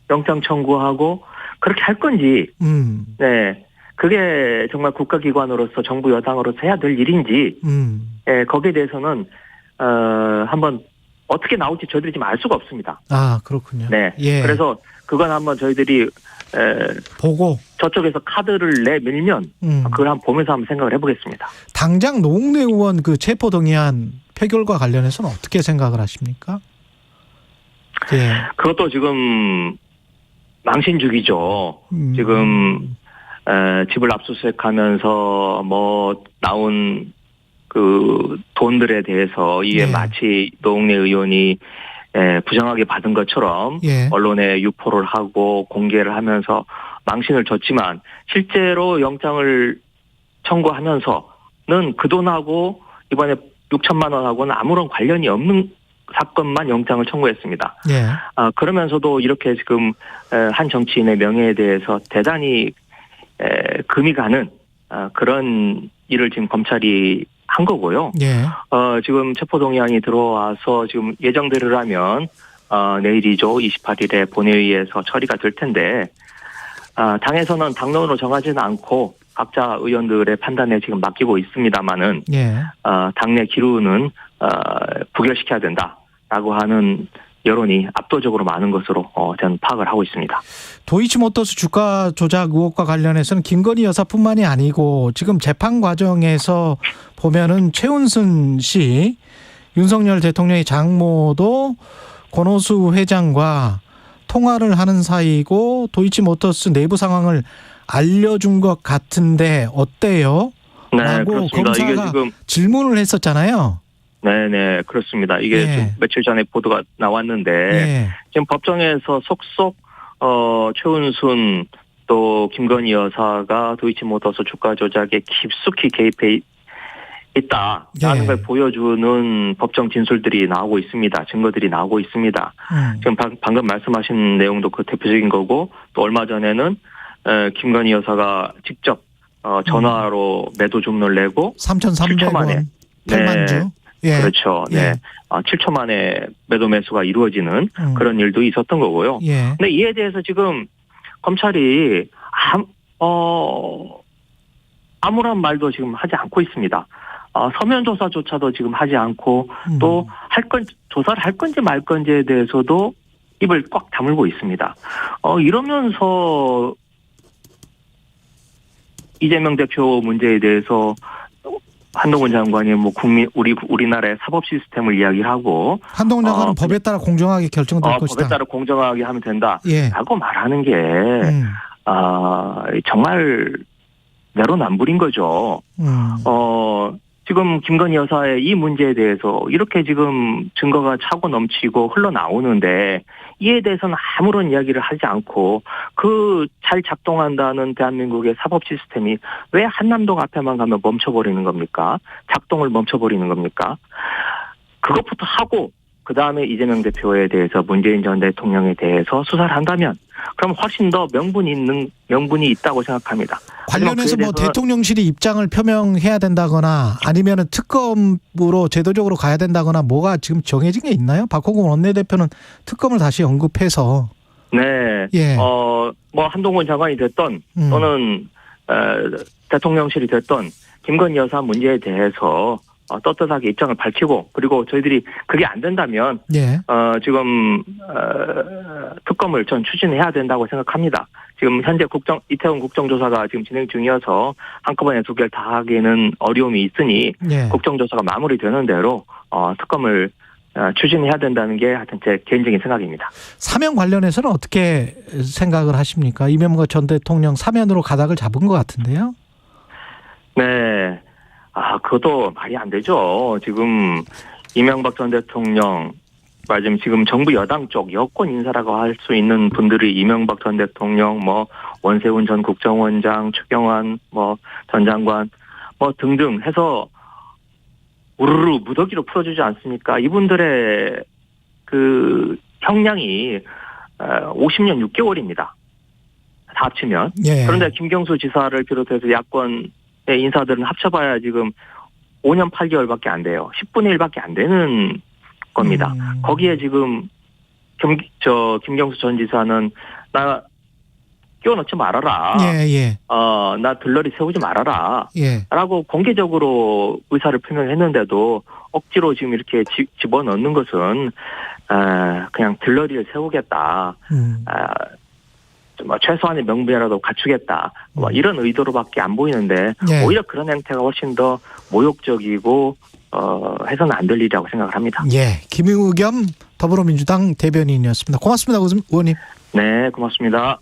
영장 청구하고 그렇게 할 건지 네 그게 정말 국가기관으로서 정부 여당으로서 해야 될 일인지 거기에 대해서는 한번 어떻게 나올지 저희들이 지금 알 수가 없습니다. 아 그렇군요. 네. 예. 그래서 그건 한번 저희들이 보고 저쪽에서 카드를 내밀면 그걸 한번 보면서 한번 생각을 해보겠습니다. 당장 노웅래 의원 그 체포동의안 표결과 관련해서는 어떻게 생각을 하십니까? 예. 그것도 지금 망신주기죠. 지금 집을 압수수색하면서 뭐 나온 그 돈들에 대해서 이게 마치 노웅래 의원이 부정하게 받은 것처럼 언론에 유포를 하고 공개를 하면서 망신을 줬지만 실제로 영장을 청구하면서는 그 돈하고 이번에 6천만 원하고는 아무런 관련이 없는 사건만 영장을 청구했습니다. 예. 그러면서도 이렇게 지금 한 정치인의 명예에 대해서 대단히 금이 가는 그런 일을 지금 검찰이 한 거고요. 예. 지금 체포동의안이 들어와서 지금 예정대로라면 내일이죠. 28일에 본회의에서 처리가 될 텐데 당에서는 당론으로 정하지는 않고 각자 의원들의 판단에 지금 맡기고 있습니다만은 예. 당내 기류는 부결시켜야 된다라고 하는 여론이 압도적으로 많은 것으로 저는 파악을 하고 있습니다. 도이치모터스 주가 조작 의혹과 관련해서는 김건희 여사뿐만이 아니고 지금 재판 과정에서 보면은 최은순 씨, 윤석열 대통령의 장모도 권오수 회장과 통화를 하는 사이고 도이치모터스 내부 상황을 알려준 것 같은데 어때요? 네, 라고 그렇습니다. 검사가 이게 지금 질문을 했었잖아요. 네네, 그렇습니다. 이게 좀 며칠 전에 보도가 나왔는데 지금 법정에서 속속 최은순 또 김건희 여사가 도이치모터스 주가 조작에 깊숙이 개입해 있다라는 걸 보여주는 법정 진술들이 나오고 있습니다. 증거들이 나오고 있습니다. 지금 방금 말씀하신 내용도 그 대표적인 거고 또 얼마 전에는 김건희 여사가 직접 전화로 매도 주문을 내고 3,300원 8만 주. 예. 그렇죠. 네. 7초 만에 매도 매수가 이루어지는 그런 일도 있었던 거고요. 예. 근데 이에 대해서 지금 검찰이 아무런 말도 지금 하지 않고 있습니다. 서면 조사조차도 지금 하지 않고 또 조사를 할 건지 말 건지에 대해서도 입을 꽉 다물고 있습니다. 이러면서 이재명 대표 문제에 대해서 한동훈 장관이 뭐 우리나라의 사법 시스템을 이야기하고 한동훈 장관은 법에 따라 공정하게 결정될 것이다. 법에 따라 공정하게 하면 된다라고 예. 말하는 게 정말 내로남불인 거죠. 지금 김건희 여사의 이 문제에 대해서 이렇게 지금 증거가 차고 넘치고 흘러나오는데 이에 대해서는 아무런 이야기를 하지 않고 그 잘 작동한다는 대한민국의 사법 시스템이 왜 한남동 앞에만 가면 멈춰버리는 겁니까? 작동을 멈춰버리는 겁니까? 그것부터 하고 그다음에 이재명 대표에 대해서 문재인 전 대통령에 대해서 수사를 한다면 그럼 훨씬 더 명분이 있다고 생각합니다. 관련해서 뭐 대통령실이 입장을 표명해야 된다거나 아니면은 특검으로 제도적으로 가야 된다거나 뭐가 지금 정해진 게 있나요? 박홍근 원내대표는 특검을 다시 언급해서. 네. 예. 뭐 한동훈 장관이 됐던 또는 대통령실이 됐던 김건희 여사 문제에 대해서 떳떳하게 입장을 밝히고 그리고 저희들이 그게 안 된다면 지금 특검을 전 추진해야 된다고 생각합니다. 지금 현재 이태원 국정조사가 지금 진행 중이어서 한꺼번에 두 개를 다 하기에는 어려움이 있으니 국정조사가 마무리되는 대로 특검을 추진해야 된다는 게 하여튼 제 개인적인 생각입니다. 사면 관련해서는 어떻게 생각을 하십니까? 이명박 전 대통령 사면으로 가닥을 잡은 것 같은데요. 네. 그것도 말이 안 되죠. 지금 이명박 전 대통령, 지금 정부 여당 쪽 여권 인사라고 할 수 있는 분들이 이명박 전 대통령, 원세훈 전 국정원장, 추경환, 전 장관, 등등 해서 우르르 무더기로 풀어주지 않습니까? 이분들의 그 형량이 50년 6개월입니다. 다 합치면. 그런데 김경수 지사를 비롯해서 야권 인사들은 합쳐봐야 지금 5년 8개월밖에 안 돼요. 10분의 1밖에 안 되는 겁니다. 거기에 지금 김경수 전 지사는 나 끼워넣지 말아라. 나 들러리 세우지 말아라. 라고 공개적으로 의사를 표명했는데도 억지로 지금 이렇게 집어넣는 것은 그냥 들러리를 세우겠다. 최소한의 명분이라도 갖추겠다. 이런 의도로밖에 안 보이는데 오히려 그런 행태가 훨씬 더 모욕적이고 해서는 안 될 일이라고 생각을 합니다. 김의겸 더불어민주당 대변인이었습니다. 고맙습니다, 의원님. 네, 고맙습니다.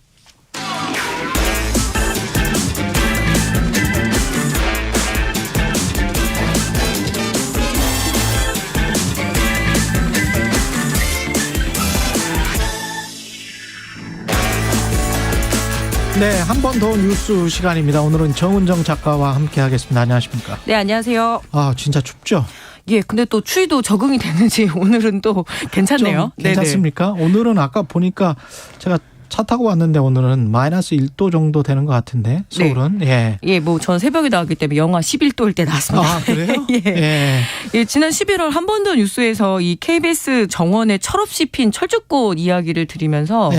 네, 한 번 더 뉴스 시간입니다. 오늘은 정은정 작가와 함께 하겠습니다. 안녕하십니까? 네, 안녕하세요. 진짜 춥죠? 예, 근데 또 추위도 적응이 되는지 오늘은 또 괜찮네요. 괜찮습니까? 네네. 오늘은 아까 보니까 제가 차 타고 왔는데 오늘은 마이너스 1도 정도 되는 것 같은데 서울은. 네. 예, 뭐 전 새벽에 나왔기 때문에 영하 11도일 때 나왔습니다. 아, 그래요? 예. 예, 지난 11월 한 번 더 뉴스에서 이 KBS 정원에 철없이 핀 철쭉꽃 이야기를 드리면서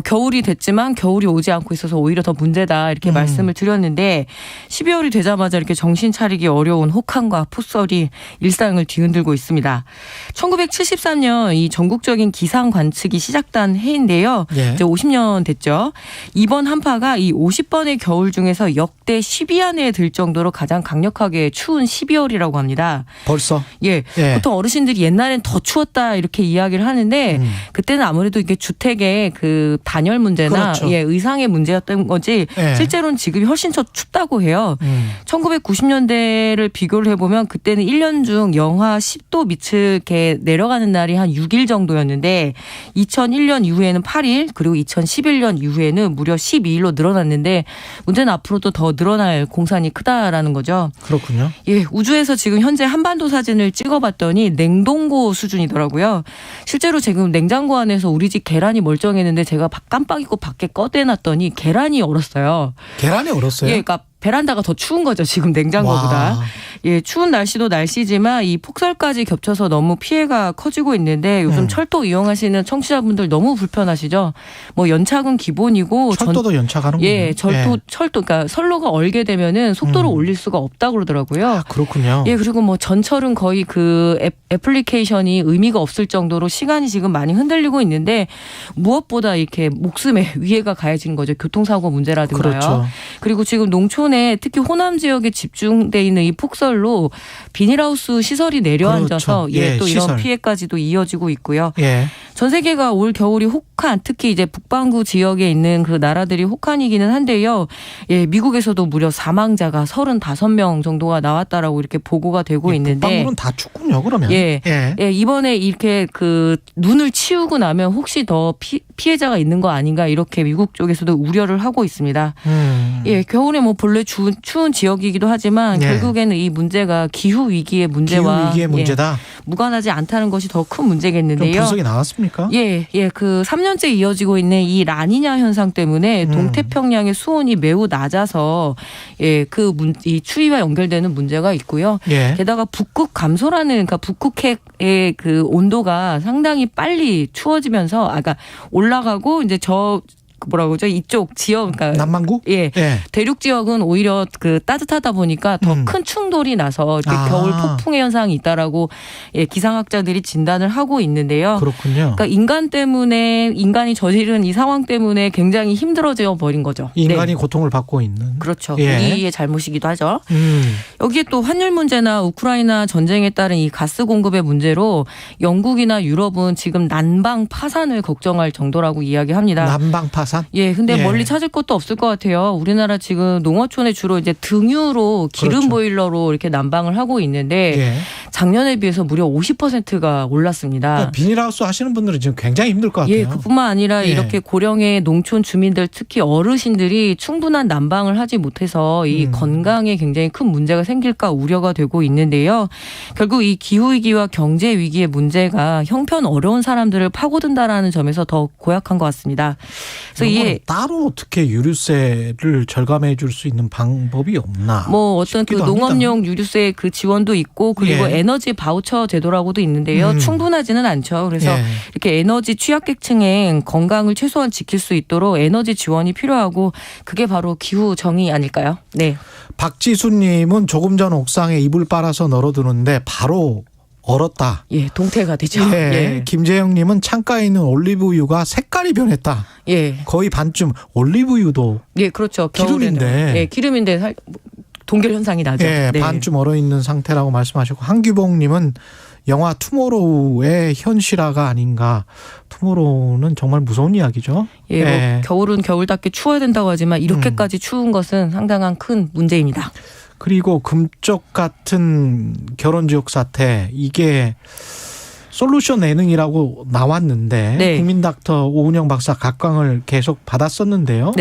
겨울이 됐지만 겨울이 오지 않고 있어서 오히려 더 문제다 이렇게 말씀을 드렸는데 12월이 되자마자 이렇게 정신 차리기 어려운 혹한과 폭설이 일상을 뒤흔들고 있습니다. 1973년 이 전국적인 기상 관측이 시작된 해인데요. 이제 50년 됐죠. 이번 한파가 이 50번의 겨울 중에서 역대 10위 안에 들 정도로 가장 강력하게 추운 12월이라고 합니다. 벌써? 예. 보통 어르신들이 옛날엔 더 추웠다 이렇게 이야기를 하는데 그때는 아무래도 이게 주택의 그 단열 문제나 그렇죠. 의상의 문제였던 거지 실제로는 지금이 훨씬 더 춥다고 해요. 1990년대를 비교를 해보면 그때는 1년 중 영하 10도 밑을 이렇게 내려가는 날이 한 6일 정도였는데 2001년 이후에는 8일 그리고 2011년 이후에는 무려 12일로 늘어났는데 문제는 앞으로도 더 늘어날 공산이 크다라는 거죠. 그렇군요. 예, 우주에서 지금 현재 한반도 사진을 찍어봤더니 냉동고 수준이더라고요. 실제로 지금 냉장고 안에서 우리 집 계란이 멀쩡했는데 제가 깜빡 잊고 밖에 꺼내놨더니 계란이 얼었어요. 계란이 얼었어요? 예, 그러니까 베란다가 더 추운 거죠. 지금 냉장고보다. 와. 예, 추운 날씨도 날씨지만 이 폭설까지 겹쳐서 너무 피해가 커지고 있는데 요즘 철도 이용하시는 청취자분들 너무 불편하시죠. 뭐 연착은 기본이고 철도도 연착하는군요. 예, 철도 그러니까 선로가 얼게 되면은 속도를 올릴 수가 없다고 그러더라고요. 아, 그렇군요. 예, 그리고 뭐 전철은 거의 그 애플리케이션이 의미가 없을 정도로 시간이 지금 많이 흔들리고 있는데 무엇보다 이렇게 목숨에 위해가 가해지는 거죠. 교통사고 문제라든가요. 그렇죠. 그리고 지금 농촌에 특히 호남 지역에 집중돼 있는 이 폭설로 비닐하우스 시설이 내려앉아서 그렇죠. 또 시설. 이런 피해까지도 이어지고 있고요. 예. 전 세계가 올 겨울이 혹한 특히 이제 북반구 지역에 있는 그 나라들이 혹한이기는 한데요. 예, 미국에서도 무려 사망자가 35명 정도가 나왔다라고 이렇게 보고가 되고 있는데 북반구는 다 춥군요. 그러면. 예, 이번에 이렇게 그 눈을 치우고 나면 혹시 더 피해자가 있는 거 아닌가 이렇게 미국 쪽에서도 우려를 하고 있습니다. 예, 겨울에 뭐 본래 추운 지역이기도 하지만 결국에는 이 문제가 기후 위기의 문제와 기후 위기의 문제다. 무관하지 않다는 것이 더 큰 문제겠는데요. 좀 분석이 나왔습니까? 예, 그 3년째 이어지고 있는 이 라니냐 현상 때문에 동태평양의 수온이 매우 낮아서 이 추위와 연결되는 문제가 있고요. 게다가 북극 감소라는 그러니까 북극핵의 그 온도가 상당히 빨리 추워지면서 그러니까 올라가고 이제 뭐라고 그러죠? 이쪽 지역, 그러니까 남반구? 대륙 지역은 오히려 그 따뜻하다 보니까 더 큰 충돌이 나서 이렇게 겨울 폭풍의 현상이 있다라고 기상학자들이 진단을 하고 있는데요. 그렇군요. 그러니까 인간이 저지른 이 상황 때문에 굉장히 힘들어져 버린 거죠. 인간이 고통을 받고 있는. 그렇죠. 우리의 잘못이기도 하죠. 여기에 또 환율 문제나 우크라이나 전쟁에 따른 이 가스 공급의 문제로 영국이나 유럽은 지금 난방 파산을 걱정할 정도라고 이야기합니다. 난방 파산? 예, 근데 멀리 찾을 것도 없을 것 같아요. 우리나라 지금 농어촌에 주로 이제 등유로 기름 보일러로 이렇게 난방을 하고 있는데 작년에 비해서 무려 50%가 올랐습니다. 그러니까 비닐하우스 하시는 분들은 지금 굉장히 힘들 것 같아요. 예, 그뿐만 아니라 이렇게 고령의 농촌 주민들 특히 어르신들이 충분한 난방을 하지 못해서 이 건강에 굉장히 큰 문제가 생길까 우려가 되고 있는데요. 결국 이 기후위기와 경제위기의 문제가 형편 어려운 사람들을 파고든다라는 점에서 더 고약한 것 같습니다. 그래서 이게 따로 어떻게 유류세를 절감해 줄 수 있는 방법이 없나? 뭐 어떤 그 농업용 유류세 그 지원도 있고 그리고 에너지 바우처 제도라고도 있는데요. 충분하지는 않죠. 그래서 이렇게 에너지 취약계층의 건강을 최소한 지킬 수 있도록 에너지 지원이 필요하고 그게 바로 기후 정의 아닐까요? 네. 박지수님은 조금 전 옥상에 이불 빨아서 널어두는데 바로 얼었다. 예, 동태가 되죠. 김재영님은 창가에 있는 올리브유가 색깔이 변했다. 거의 반쯤. 올리브유도 그렇죠. 기름인데. 기름인데 동결 현상이 나죠. 반쯤 얼어 있는 상태라고 말씀하셨고 한규봉님은 영화 투모로우의 현실화가 아닌가. 투모로우는 정말 무서운 이야기죠. 뭐 겨울은 겨울답게 추워야 된다고 하지만 이렇게까지 추운 것은 상당한 큰 문제입니다. 그리고 금쪽 같은 결혼지역 사태 이게 솔루션 예능이라고 나왔는데 국민닥터 오은영 박사 각광을 계속 받았었는데요.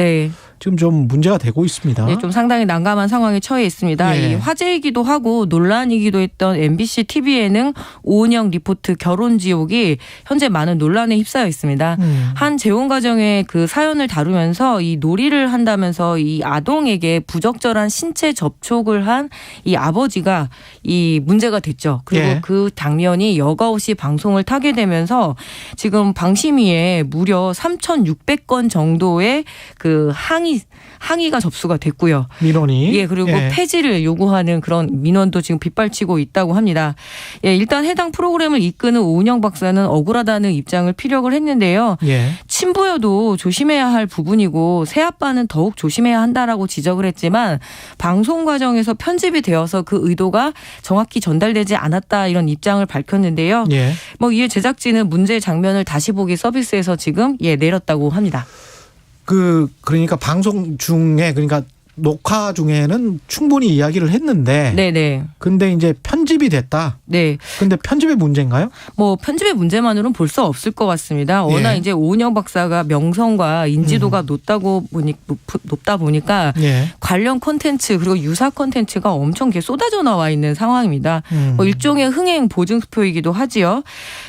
지금 좀 문제가 되고 있습니다. 네, 좀 상당히 난감한 상황에 처해 있습니다. 예. 이 화제이기도 하고 논란이기도 했던 MBC TV 예능 오은영 리포트 결혼지옥이 현재 많은 논란에 휩싸여 있습니다. 한 재혼 가정의 그 사연을 다루면서 이 놀이를 한다면서 이 아동에게 부적절한 신체 접촉을 한 이 아버지가 이 문제가 됐죠. 그리고 예. 그 장면이 여과없이 방송을 타게 되면서 지금 방심위에 무려 3,600건 정도의 그 항의가 접수가 됐고요. 민원이. 예, 그리고 예. 폐지를 요구하는 그런 민원도 지금 빗발치고 있다고 합니다. 예, 일단 해당 프로그램을 이끄는 오은영 박사는 억울하다는 입장을 피력을 했는데요. 예. 친부여도 조심해야 할 부분이고 새아빠는 더욱 조심해야 한다라고 지적을 했지만 방송 과정에서 편집이 되어서 그 의도가 정확히 전달되지 않았다 이런 입장을 밝혔는데요. 예. 뭐 이에 제작진은 문제 장면을 다시 보기 서비스에서 지금 내렸다고 합니다. 그러니까 방송 중에 그러니까 녹화 중에는 충분히 이야기를 했는데. 네네. 근데 이제 편집이 됐다. 네. 근데 편집의 문제인가요? 뭐 편집의 문제만으로는 볼 수 없을 것 같습니다. 워낙 예. 이제 오은영 박사가 명성과 인지도가 높다 보니까 예. 관련 콘텐츠 그리고 유사 콘텐츠가 엄청 쏟아져 나와 있는 상황입니다. 뭐 일종의 흥행 보증표이기도 하지요.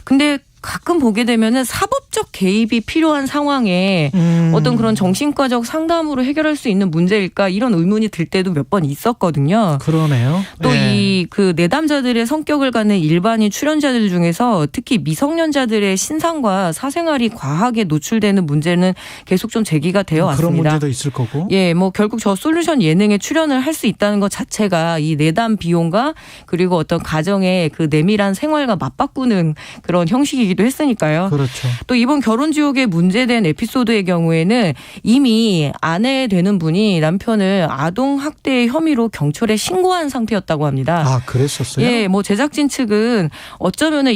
근데 가끔 보게 되면은 사법적 개입이 필요한 상황에 어떤 그런 정신과적 상담으로 해결할 수 있는 문제일까 이런 의문이 들 때도 몇 번 있었거든요. 그러네요. 또 이 그 내담자들의 성격을 갖는 일반인 출연자들 중에서 특히 미성년자들의 신상과 사생활이 과하게 노출되는 문제는 계속 좀 제기가 되어 왔습니다. 그런 문제도 있을 거고. 예, 뭐 결국 저 솔루션 예능에 출연을 할 수 있다는 것 자체가 이 내담 비용과 그리고 어떤 가정의 그 내밀한 생활과 맞바꾸는 그런 형식이기도 했으니까요. 그렇죠. 또 이번 결혼지옥에 문제된 에피소드의 경우에는 이미 아내 되는 분이 남편을 아동학대 혐의로 경찰에 신고한 상태였다고 합니다. 아, 그랬었어요? 예, 뭐 제작진 측은 어쩌면은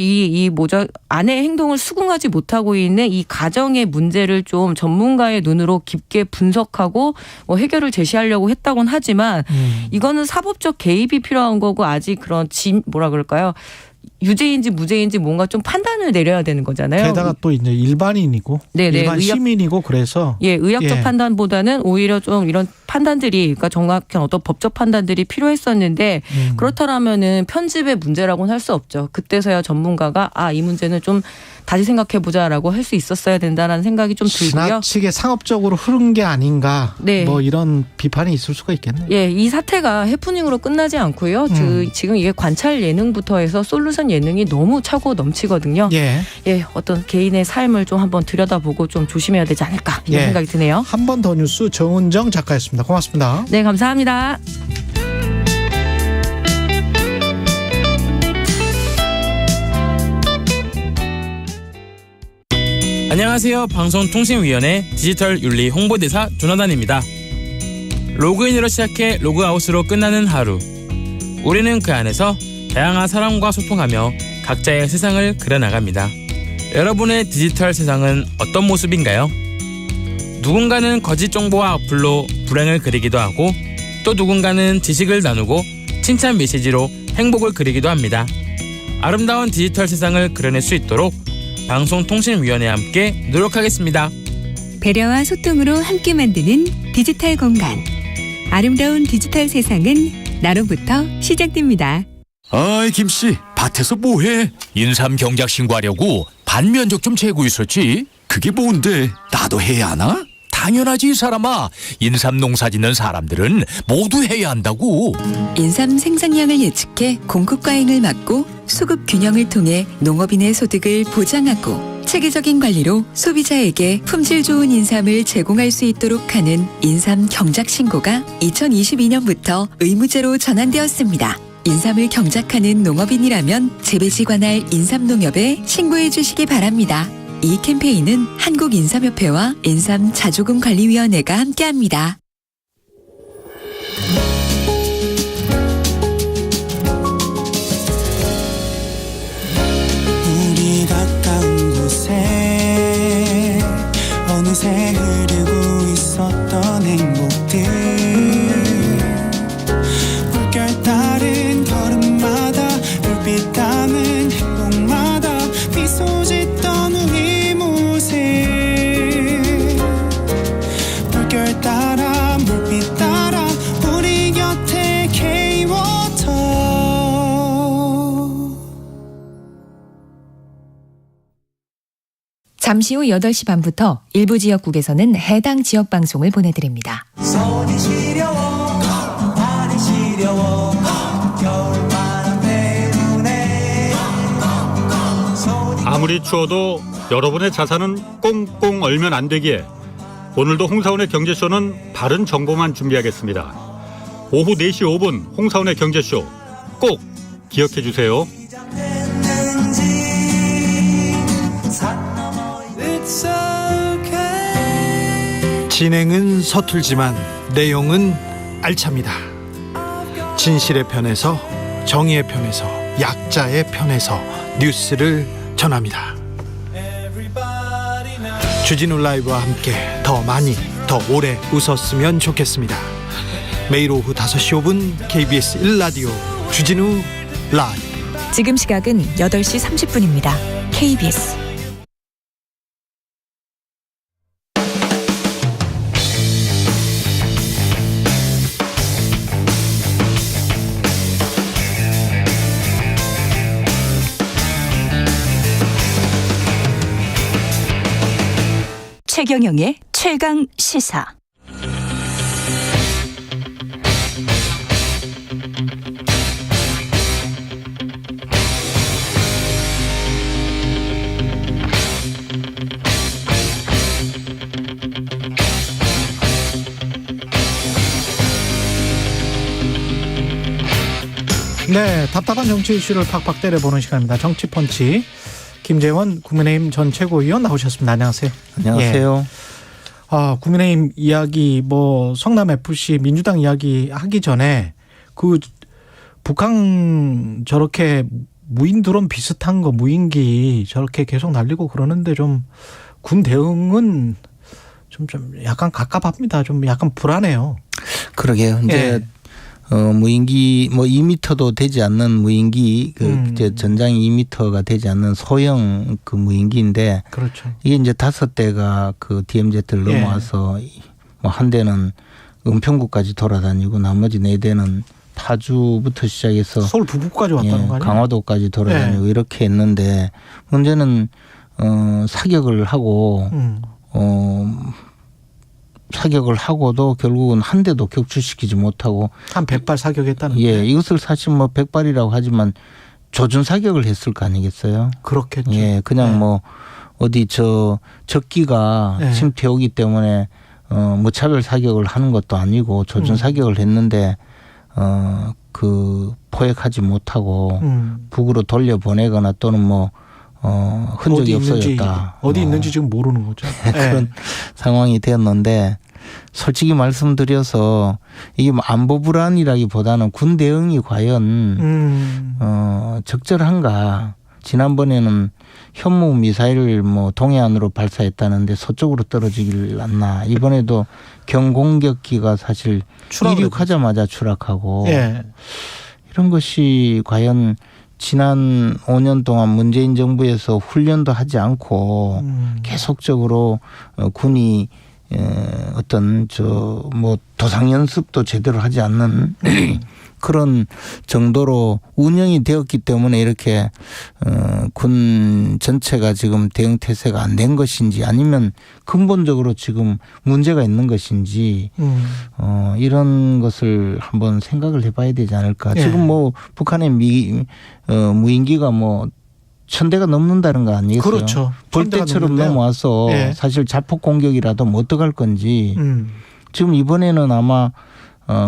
아내의 행동을 수긍하지 못하고 있는 이 가정의 문제를 좀 전문가의 눈으로 깊게 분석하고 뭐 해결을 제시하려고 했다고는 하지만 이거는 사법적 개입이 필요한 거고 아직 그런 유죄인지 무죄인지 뭔가 좀 판단을 내려야 되는 거잖아요. 게다가 또 이제 일반인이고 일반 시민이고 그래서 의학적 판단보다는 오히려 좀 이런 판단들이 그러니까 정확한 어떤 법적 판단들이 필요했었는데 그렇다라면은 편집의 문제라고는 할 수 없죠. 그때서야 전문가가 이 문제는 좀 다시 생각해보자라고 할 수 있었어야 된다라는 생각이 좀 들고요. 지나치게 상업적으로 흐른 게 아닌가 네. 뭐 이런 비판이 있을 수가 있겠네요. 예, 이 사태가 해프닝으로 끝나지 않고요. 지금 이게 관찰 예능부터 해서 솔루션 예능이 너무 차고 넘치거든요. 예, 어떤 개인의 삶을 좀 한번 들여다보고 좀 조심해야 되지 않을까 이런 생각이 드네요. 한 번 더 뉴스 정은정 작가였습니다. 고맙습니다. 네, 감사합니다. 안녕하세요. 방송통신위원회 디지털윤리 홍보대사 조나단입니다. 로그인으로 시작해 로그아웃으로 끝나는 하루. 우리는 그 안에서 다양한 사람과 소통하며 각자의 세상을 그려나갑니다. 여러분의 디지털 세상은 어떤 모습인가요? 누군가는 거짓 정보와 악플로 불행을 그리기도 하고 또 누군가는 지식을 나누고 칭찬 메시지로 행복을 그리기도 합니다. 아름다운 디지털 세상을 그려낼 수 있도록 방송통신위원회와 함께 노력하겠습니다. 배려와 소통으로 함께 만드는 디지털 공간. 아름다운 디지털 세상은 나로부터 시작됩니다. 아이 김씨, 밭에서 뭐해? 인삼 경작 신고하려고 반면적 좀 재고 있었지. 그게 뭔데? 나도 해야 하나? 당연하지 이 사람아. 인삼 농사 짓는 사람들은 모두 해야 한다고. 인삼 생산량을 예측해 공급 과잉을 막고 수급 균형을 통해 농업인의 소득을 보장하고 체계적인 관리로 소비자에게 품질 좋은 인삼을 제공할 수 있도록 하는 인삼 경작 신고가 2022년부터 의무제로 전환되었습니다. 인삼을 경작하는 농업인이라면 재배지 관할 인삼농협에 신고해 주시기 바랍니다. 이 캠페인은 한국인삼협회와 인삼자조금관리위원회가 함께합니다. 우리 가까운 곳에 어느새 흐르고 있었던 행복들 물결 따른 걸음마다 불빛 담은 행복마다 미소 짓던 우리 모습 물결 따라 잠시 후 8시 반부터 일부 지역국에서는 해당 지역 방송을 보내드립니다. 손이 시려워 발이 시려워 겨울바람 때문에 아무리 추워도 여러분의 자산은 꽁꽁 얼면 안 되기에 오늘도 홍사원의 경제쇼는 바른 정보만 준비하겠습니다. 오후 4시 5분 홍사원의 경제쇼 꼭 기억해 주세요. 진행은 서툴지만 내용은 알찹니다. 진실의 편에서 정의의 편에서 약자의 편에서 뉴스를 전합니다. 주진우 라이브와 함께 더 많이 더 오래 웃었으면 좋겠습니다. 매일 오후 5시 5분 KBS 1라디오 주진우 라이브. 지금 시각은 8시 30분입니다. KBS 최경영의 최강 시사. 네, 답답한 정치 이슈를 팍팍 때려보는 시간입니다. 정치펀치. 김재원 국민의힘 전 최고위원 나오셨습니다. 안녕하세요. 안녕하세요. 예. 국민의힘 이야기, 성남 FC 민주당 이야기 하기 전에 그 북한 저렇게 무인 드론 비슷한 거 무인기 저렇게 계속 날리고 그러는데 좀 군 대응은 좀 약간 갑갑합니다. 좀 약간 불안해요. 그러게요. 이제 무인기 2m도 되지 않는 무인기 이제 전장이 2m가 되지 않는 소형 그 무인기인데 그렇죠. 이게 이제 5대가 그 DMZ를 넘어와서 한 대는 은평구까지 돌아다니고 나머지 4대는 파주부터 시작해서 서울 북부까지 왔다는 거 아니에요? 강화도까지 돌아다니고 이렇게 했는데 문제는 사격을 하고 사격을 하고도 결국은 한 대도 격추시키지 못하고 한 100발 사격했다는. 예, 이것을 사실 100발이라고 하지만 조준 사격을 했을 거 아니겠어요? 그렇겠죠. 예, 그냥 어디 적기가 침투해 오기 때문에 무차별 사격을 하는 것도 아니고 조준 사격을 했는데 포획하지 못하고 북으로 돌려보내거나 또는 흔적이 없어졌다. 어디 있는지 지금 모르는 거죠. 그런 상황이 되었는데 솔직히 말씀드려서 이게 안보 불안이라기보다는 군 대응이 과연 적절한가. 지난번에는 현무 미사일을 동해안으로 발사했다는데 서쪽으로 떨어지길 않나. 이번에도 경공격기가 사실 이륙하자마자 추락하고 이런 것이 과연 지난 5년 동안 문재인 정부에서 훈련도 하지 않고 계속적으로 군이 어떤 도상 연습도 제대로 하지 않는 그런 정도로 운영이 되었기 때문에 이렇게 군 전체가 지금 대응 태세가 안 된 것인지 아니면 근본적으로 지금 문제가 있는 것인지 이런 것을 한번 생각을 해봐야 되지 않을까. 지금 북한의 무인기가 1000대가 넘는다는 거 아니겠어요? 그렇죠. 벌떼처럼 넘어와서 사실 자폭 공격이라도 어떡할 건지 지금 이번에는 아마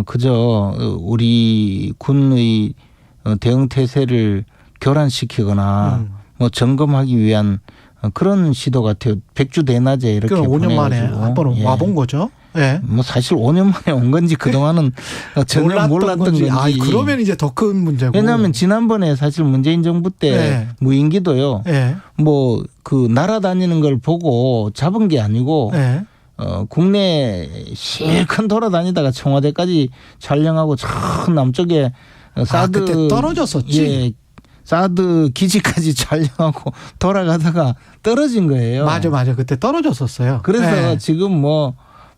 그저 우리 군의 대응 태세를 교란시키거나 점검하기 위한 그런 시도 같아요. 백주대낮에 이렇게 5년 만에 한 번 와본 거죠. 사실 5년 만에 온 건지 그동안은 전혀 몰랐던 건지. 그러면 이제 더 큰 문제고. 왜냐하면 지난번에 사실 문재인 정부 때 무인기도요. 날아다니는 걸 보고 잡은 게 아니고 국내 실컷 돌아다니다가 청와대까지 촬영하고 저 남쪽에 사드 그때 떨어졌었지. 사드 기지까지 촬영하고 돌아가다가 떨어진 거예요. 맞아. 그때 떨어졌었어요. 그래서 지금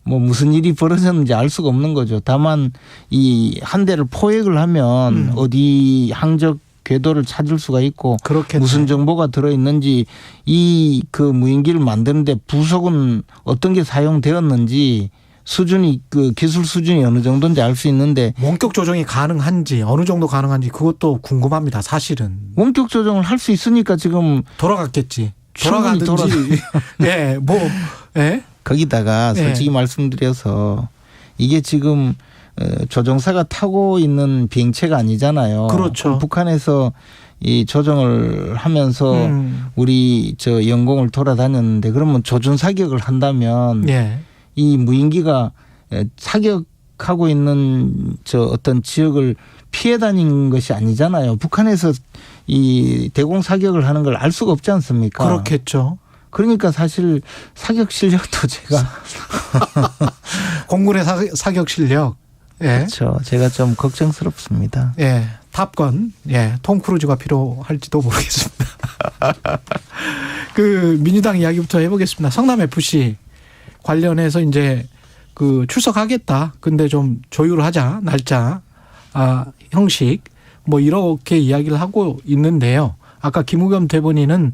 무슨 일이 벌어졌는지 알 수가 없는 거죠. 다만 이 한 대를 포획을 하면 어디 항적 궤도를 찾을 수가 있고 그렇겠네. 무슨 정보가 들어있는지 이 그 무인기를 만드는데 부속은 어떤 게 사용되었는지 수준이 그 기술 수준이 어느 정도인지 알 수 있는데 원격 조정이 가능한지 어느 정도 가능한지 그것도 궁금합니다. 사실은 원격 조정을 할 수 있으니까 지금 돌아갔겠지. 돌아가든지 예, 뭐 예. 거기다가 솔직히 말씀드려서 이게 지금 조종사가 타고 있는 비행체가 아니잖아요. 그렇죠. 북한에서 이 조정을 하면서 우리 저 영공을 돌아다녔는데 그러면 조준 사격을 한다면 예. 이 무인기가 사격하고 있는 저 어떤 지역을 피해 다닌 것이 아니잖아요. 북한에서 이 대공 사격을 하는 걸 알 수가 없지 않습니까? 그렇겠죠. 그러니까 사실 사격 실력도 제가 공군의 사격 실력. 예. 그렇죠. 제가 좀 걱정스럽습니다. 예. 탑건. 예. 톰 크루즈가 필요할지도 모르겠습니다. 그 민주당 이야기부터 해보겠습니다. 성남 FC 관련해서 이제 그 출석하겠다. 근데 좀 조율하자. 날짜, 형식 뭐 이렇게 이야기를 하고 있는데요. 아까 김우겸 대변인은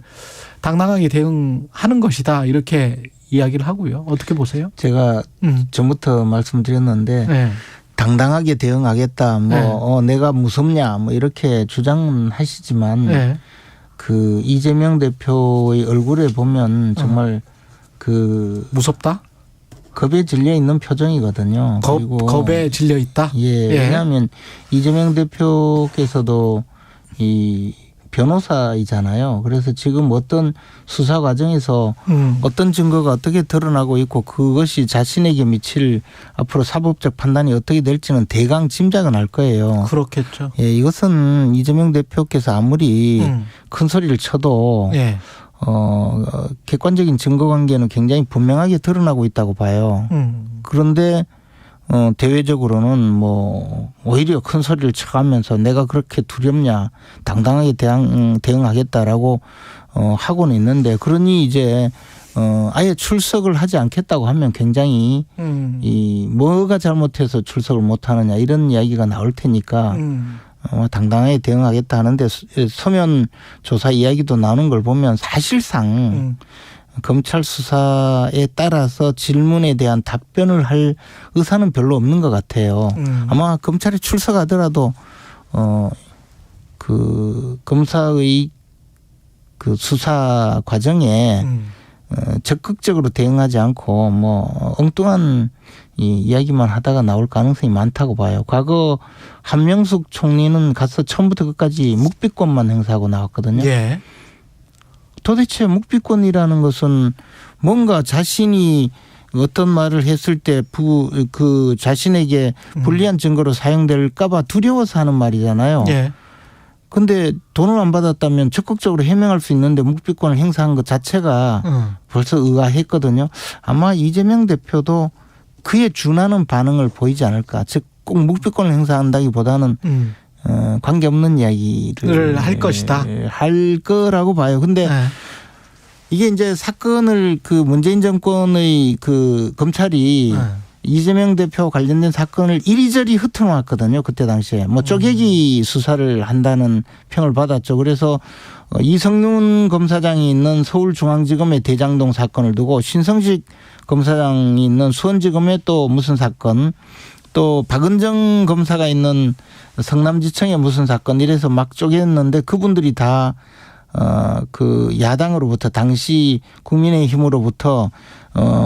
당당하게 대응하는 것이다. 이렇게 이야기를 하고요. 어떻게 보세요? 제가 전부터 말씀드렸는데 네. 당당하게 대응하겠다. 뭐 내가 무섭냐 뭐 이렇게 주장은 하시지만 네. 그 이재명 대표의 얼굴에 보면 정말 그 무섭다? 겁에 질려 있는 표정이거든요. 그리고 겁에 질려 있다? 예. 왜냐하면 이재명 대표께서도 이 변호사이잖아요. 그래서 지금 어떤 수사 과정에서 어떤 증거가 어떻게 드러나고 있고 그것이 자신에게 미칠 앞으로 사법적 판단이 어떻게 될지는 대강 짐작은 할 거예요. 그렇겠죠. 예, 이것은 이재명 대표께서 아무리 큰 소리를 쳐도 예. 객관적인 증거 관계는 굉장히 분명하게 드러나고 있다고 봐요. 그런데 대외적으로는 뭐 오히려 큰 소리를 쳐가면서 내가 그렇게 두렵냐 당당하게 대응하겠다라고 하고는 있는데 그러니 이제 아예 출석을 하지 않겠다고 하면 굉장히 이 뭐가 잘못해서 출석을 못하느냐 이런 이야기가 나올 테니까 당당하게 대응하겠다 하는데 서면 조사 이야기도 나오는 걸 보면 사실상 검찰 수사에 따라서 질문에 대한 답변을 할 의사는 별로 없는 것 같아요. 아마 검찰에 출석하더라도 그 검사의 그 수사 과정에 적극적으로 대응하지 않고 뭐 엉뚱한 이야기만 하다가 나올 가능성이 많다고 봐요. 과거 한명숙 총리는 가서 처음부터 끝까지 묵비권만 행사하고 나왔거든요. 예. 도대체 묵비권이라는 것은 뭔가 자신이 어떤 말을 했을 때 그 자신에게 불리한 증거로 사용될까봐 두려워서 하는 말이잖아요. 예. 근데 돈을 안 받았다면 적극적으로 해명할 수 있는데 묵비권을 행사한 것 자체가 벌써 의아했거든요. 아마 이재명 대표도 그에 준하는 반응을 보이지 않을까. 즉 꼭 묵비권을 행사한다기보다는 관계없는 이야기를 할 것이다. 할 거라고 봐요. 근데 이게 이제 사건을 그 문재인 정권의 그 검찰이 이재명 대표 관련된 사건을 이리저리 흩어놓았거든요. 그때 당시에 뭐 쪼개기 수사를 한다는 평을 받았죠. 그래서 이성윤 검사장이 있는 서울중앙지검의 대장동 사건을 두고 신성식 검사장이 있는 수원지검의 또 무슨 사건 또 박은정 검사가 있는 성남지청의 무슨 사건 이래서 막 쪼갰는데 그분들이 다 그 야당으로부터 당시 국민의힘으로부터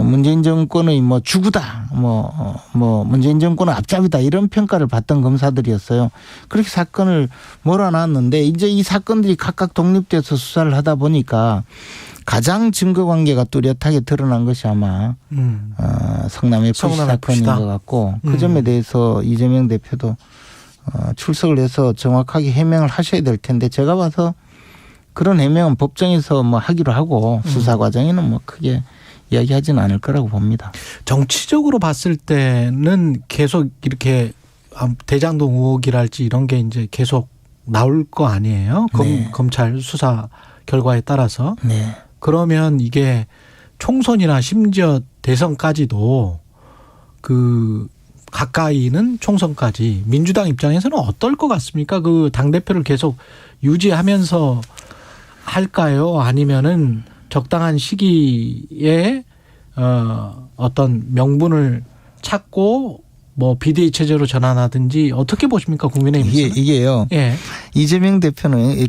문재인 정권의 뭐 주구다 뭐 문재인 정권은 앞잡이다 이런 평가를 받던 검사들이었어요. 그렇게 사건을 몰아놨는데 이제 이 사건들이 각각 독립돼서 수사를 하다 보니까 가장 증거 관계가 뚜렷하게 드러난 것이 아마 성남 FC 사건인 것 같고 그 점에 대해서 이재명 대표도 출석을 해서 정확하게 해명을 하셔야 될 텐데 제가 봐서 그런 해명은 법정에서 뭐 하기로 하고 수사 과정에는 뭐 크게 이야기하지는 않을 거라고 봅니다. 정치적으로 봤을 때는 계속 이렇게 대장동 의혹이랄지 이런 게 이제 계속 나올 거 아니에요? 네. 검찰 수사 결과에 따라서. 네. 그러면 이게 총선이나 심지어 대선까지도 그 가까이는 총선까지 민주당 입장에서는 어떨 것 같습니까? 그 당대표를 계속 유지하면서 할까요? 아니면은 적당한 시기에 어떤 명분을 찾고 뭐 비대위 체제로 전환하든지 어떻게 보십니까? 국민의힘에서는? 이게요. 예. 이재명 대표는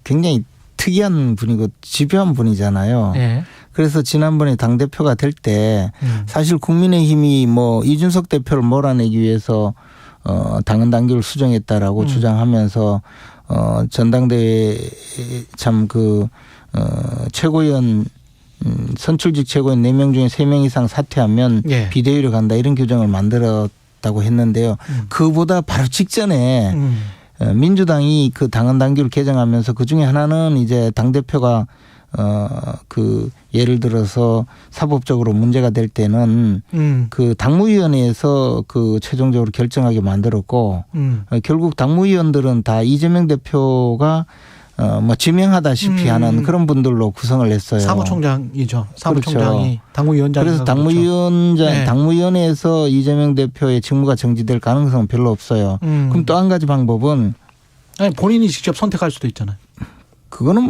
굉장히 특이한 분이고 집요한 분이잖아요. 예. 그래서 지난번에 당대표가 될 때 사실 국민의힘이 뭐 이준석 대표를 몰아내기 위해서 당헌 당규를 수정했다라고 주장하면서 전당대회 참 최고위원 선출직 최고위원 4명 중에 3명 이상 사퇴하면 예. 비대위로 간다 이런 규정을 만들었다고 했는데요. 그보다 바로 직전에 민주당이 그 당헌 당규를 개정하면서 그 중에 하나는 이제 당대표가 예를 들어서 사법적으로 문제가 될 때는 그 당무위원회에서 최종적으로 결정하게 만들었고 결국 당무위원들은 다 이재명 대표가 지명하다시피 하는 그런 분들로 구성을 했어요. 사무총장이죠. 사무총장이 그렇죠. 당무위원장. 그래서 네. 당무위원회에서 이재명 대표의 직무가 정지될 가능성은 별로 없어요. 그럼 또 한 가지 방법은 본인이 직접 선택할 수도 있잖아요. 그거는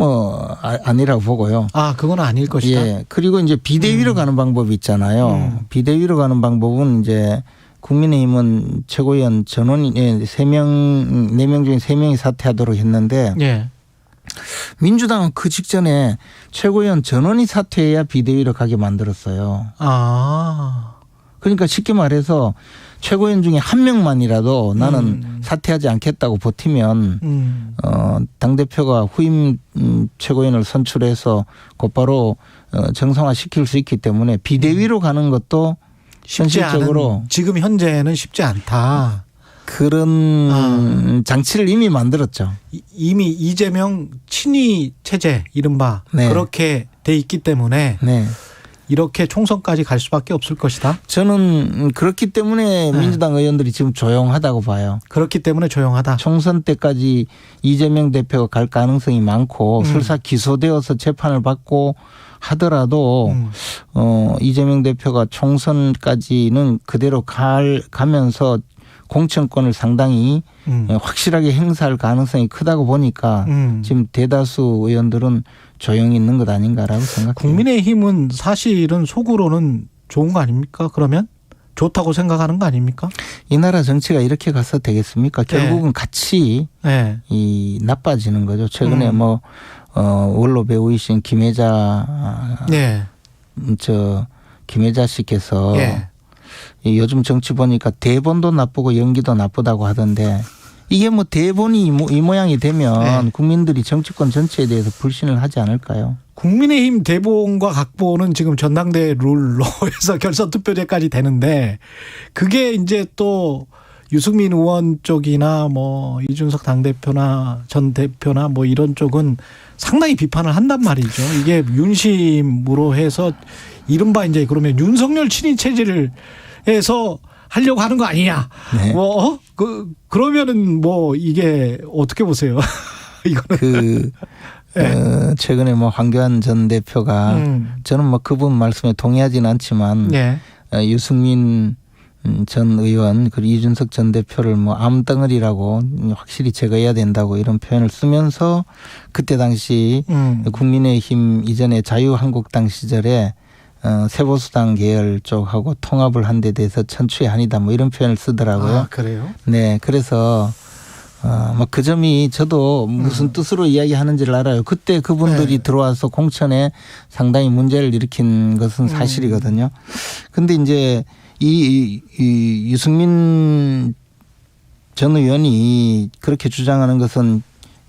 아니라고 보고요. 그건 아닐 것이다. 예. 그리고 이제 비대위로 가는 방법이 있잖아요. 비대위로 가는 방법은 이제 국민의힘은 최고위원 전원이 4명 중에 3명이 사퇴하도록 했는데 예. 민주당은 그 직전에 최고위원 전원이 사퇴해야 비대위로 가게 만들었어요. 그러니까 쉽게 말해서 최고위원 중에 한 명만이라도 나는 사퇴하지 않겠다고 버티면 당대표가 후임 최고위원을 선출해서 곧바로 정상화시킬 수 있기 때문에 비대위로 가는 것도 현실적으로 지금 현재는 쉽지 않다. 그런 장치를 이미 만들었죠. 이미 이재명 친위 체제 이른바 네. 그렇게 돼 있기 때문에 이렇게 총선까지 갈 수밖에 없을 것이다. 저는 그렇기 때문에 민주당 의원들이 지금 조용하다고 봐요. 그렇기 때문에 조용하다. 총선 때까지 이재명 대표가 갈 가능성이 많고 설사 기소되어서 재판을 받고 하더라도 이재명 대표가 총선까지는 그대로 가면서 공천권을 상당히 확실하게 행사할 가능성이 크다고 보니까 지금 대다수 의원들은 조용히 있는 것 아닌가라고 생각해요. 국민의힘은 사실은 속으로는 좋은 거 아닙니까? 그러면 좋다고 생각하는 거 아닙니까? 이 나라 정치가 이렇게 가서 되겠습니까? 결국은 같이 나빠지는 거죠. 최근에 원로 배우이신 김혜자 김혜자 씨께서 요즘 정치 보니까 대본도 나쁘고 연기도 나쁘다고 하던데 이게 대본이 이 모양이 되면 국민들이 정치권 전체에 대해서 불신을 하지 않을까요? 국민의힘 대본과 각본은 지금 전당대회 룰로 해서 결선 투표제까지 되는데 그게 이제 또 유승민 의원 쪽이나 이준석 당대표나 전 대표나 이런 쪽은 상당히 비판을 한단 말이죠. 이게 윤심으로 해서 이른바 이제 그러면 윤석열 친위 체제를 해서 하려고 하는 거 아니냐. 그러면은 이게 어떻게 보세요? 이거는. 최근에 황교안 전 대표가 저는 그분 말씀에 동의하지는 않지만 유승민 전 의원 그리고 이준석 전 대표를 암덩어리라고 확실히 제거해야 된다고 이런 표현을 쓰면서 그때 당시 국민의힘 이전에 자유한국당 시절에 세보수당 계열 쪽하고 통합을 한 데 대해서 천추의 한이다 이런 표현을 쓰더라고요. 그래요? 네. 그래서 그 점이 저도 무슨 뜻으로 이야기하는지를 알아요. 그때 그분들이 들어와서 공천에 상당히 문제를 일으킨 것은 사실이거든요. 근데 이제 이 유승민 전 의원이 그렇게 주장하는 것은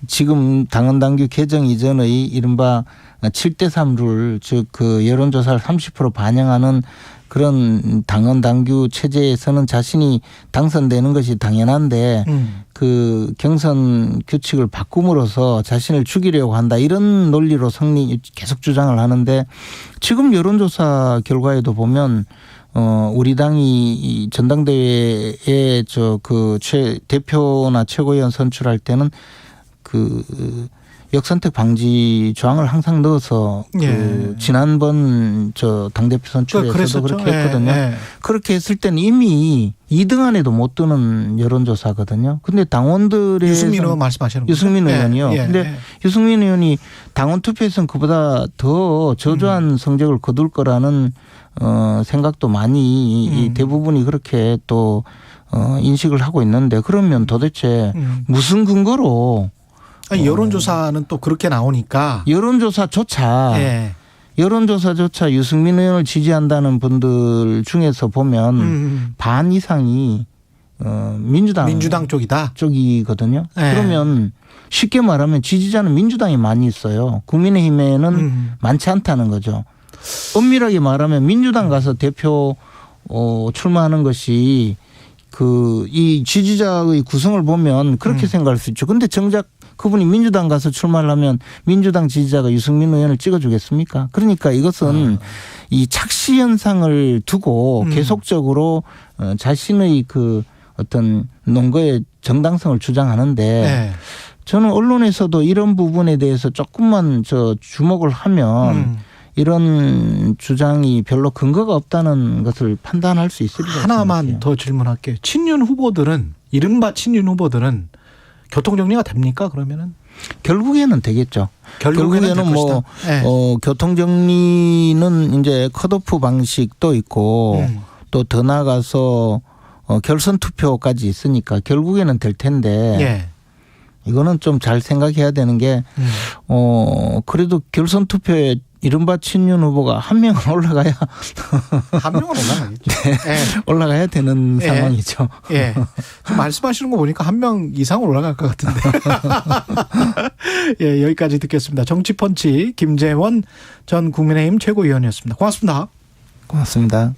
지금 당헌당규 개정 이전의 이른바 7대3 룰, 즉 여론조사를 30% 반영하는 그런 당헌당규 체제에서는 자신이 당선되는 것이 당연한데 그 경선 규칙을 바꿈으로써 자신을 죽이려고 한다 이런 논리로 계속 주장을 하는데 지금 여론조사 결과에도 보면 우리 당이 전당대회에 대표나 최고위원 선출할 때는 역선택 방지 조항을 항상 넣어서 그 지난번 저 당대표 선출에서도 그렇게 했거든요. 그렇게 했을 때는 이미 2등 안에도 못 드는 여론조사거든요. 근데 당원들의 유승민 의원 말씀하시는 거죠? 유승민 의원이요. 근데 유승민 의원이 당원 투표에서는 그보다 더 저조한 성적을 거둘 거라는 생각도 많이 대부분이 그렇게 또 인식을 하고 있는데 그러면 도대체 무슨 근거로 아니, 여론조사는 또 그렇게 나오니까 여론조사조차 유승민 의원을 지지한다는 분들 중에서 보면 반 이상이 민주당 쪽이거든요. 그러면 쉽게 말하면 지지자는 민주당이 많이 있어요. 국민의힘에는 많지 않다는 거죠. 엄밀하게 말하면 민주당 가서 대표 출마하는 것이 이 지지자의 구성을 보면 그렇게 생각할 수 있죠. 근데 정작 그분이 민주당 가서 출마를 하면 민주당 지지자가 유승민 의원을 찍어주겠습니까? 그러니까 이것은 이 착시 현상을 두고 계속적으로 자신의 그 어떤 논거의 정당성을 주장하는데 저는 언론에서도 이런 부분에 대해서 조금만 주목을 하면 이런 주장이 별로 근거가 없다는 것을 판단할 수 있을 것 같습니다. 하나만 더 질문할게요. 이른바 친윤 후보들은 교통정리가 됩니까? 그러면은 결국에는 되겠죠. 결국에는 뭐 교통정리는 이제 컷오프 방식도 있고 또 더 나아가서 결선 투표까지 있으니까 결국에는 될 텐데 이거는 좀 잘 생각해야 되는 게 그래도 결선 투표에 이른바 친윤 후보가 한 명은 올라가야 한 명은 올라가겠죠. 올라가야 되는 상황이죠. 말씀하시는 거 보니까 한 명 이상 올라갈 것 같은데. 여기까지 듣겠습니다. 정치펀치 김재원 전 국민의힘 최고위원이었습니다. 고맙습니다. 고맙습니다.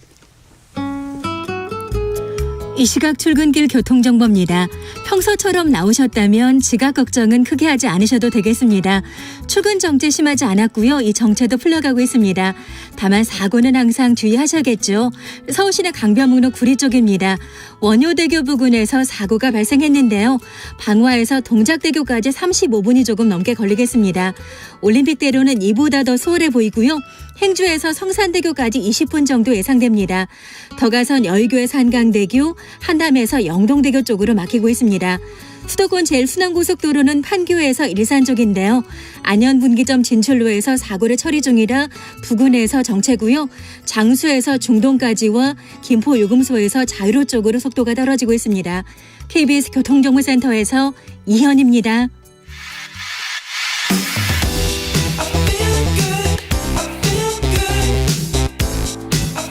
이 시각 출근길 교통정보입니다. 평소처럼 나오셨다면 지각 걱정은 크게 하지 않으셔도 되겠습니다. 출근 정체 심하지 않았고요. 이 정체도 풀려가고 있습니다. 다만 사고는 항상 주의하셔야겠죠. 서울시내 강변북로 구리 쪽입니다. 원효대교 부근에서 사고가 발생했는데요. 방화에서 동작대교까지 35분이 조금 넘게 걸리겠습니다. 올림픽대로는 이보다 더 수월해 보이고요. 행주에서 성산대교까지 20분 정도 예상됩니다. 더 가선 여의도에서 한강대교, 한남에서 영동대교 쪽으로 막히고 있습니다. 수도권 제일순환고속도로는 판교에서 일산 쪽인데요. 안현분기점 진출로에서 사고를 처리 중이라 부근에서 정체고요. 장수에서 중동까지와 김포요금소에서 자유로 쪽으로 속도가 떨어지고 있습니다. KBS 교통정보센터에서 이현입니다.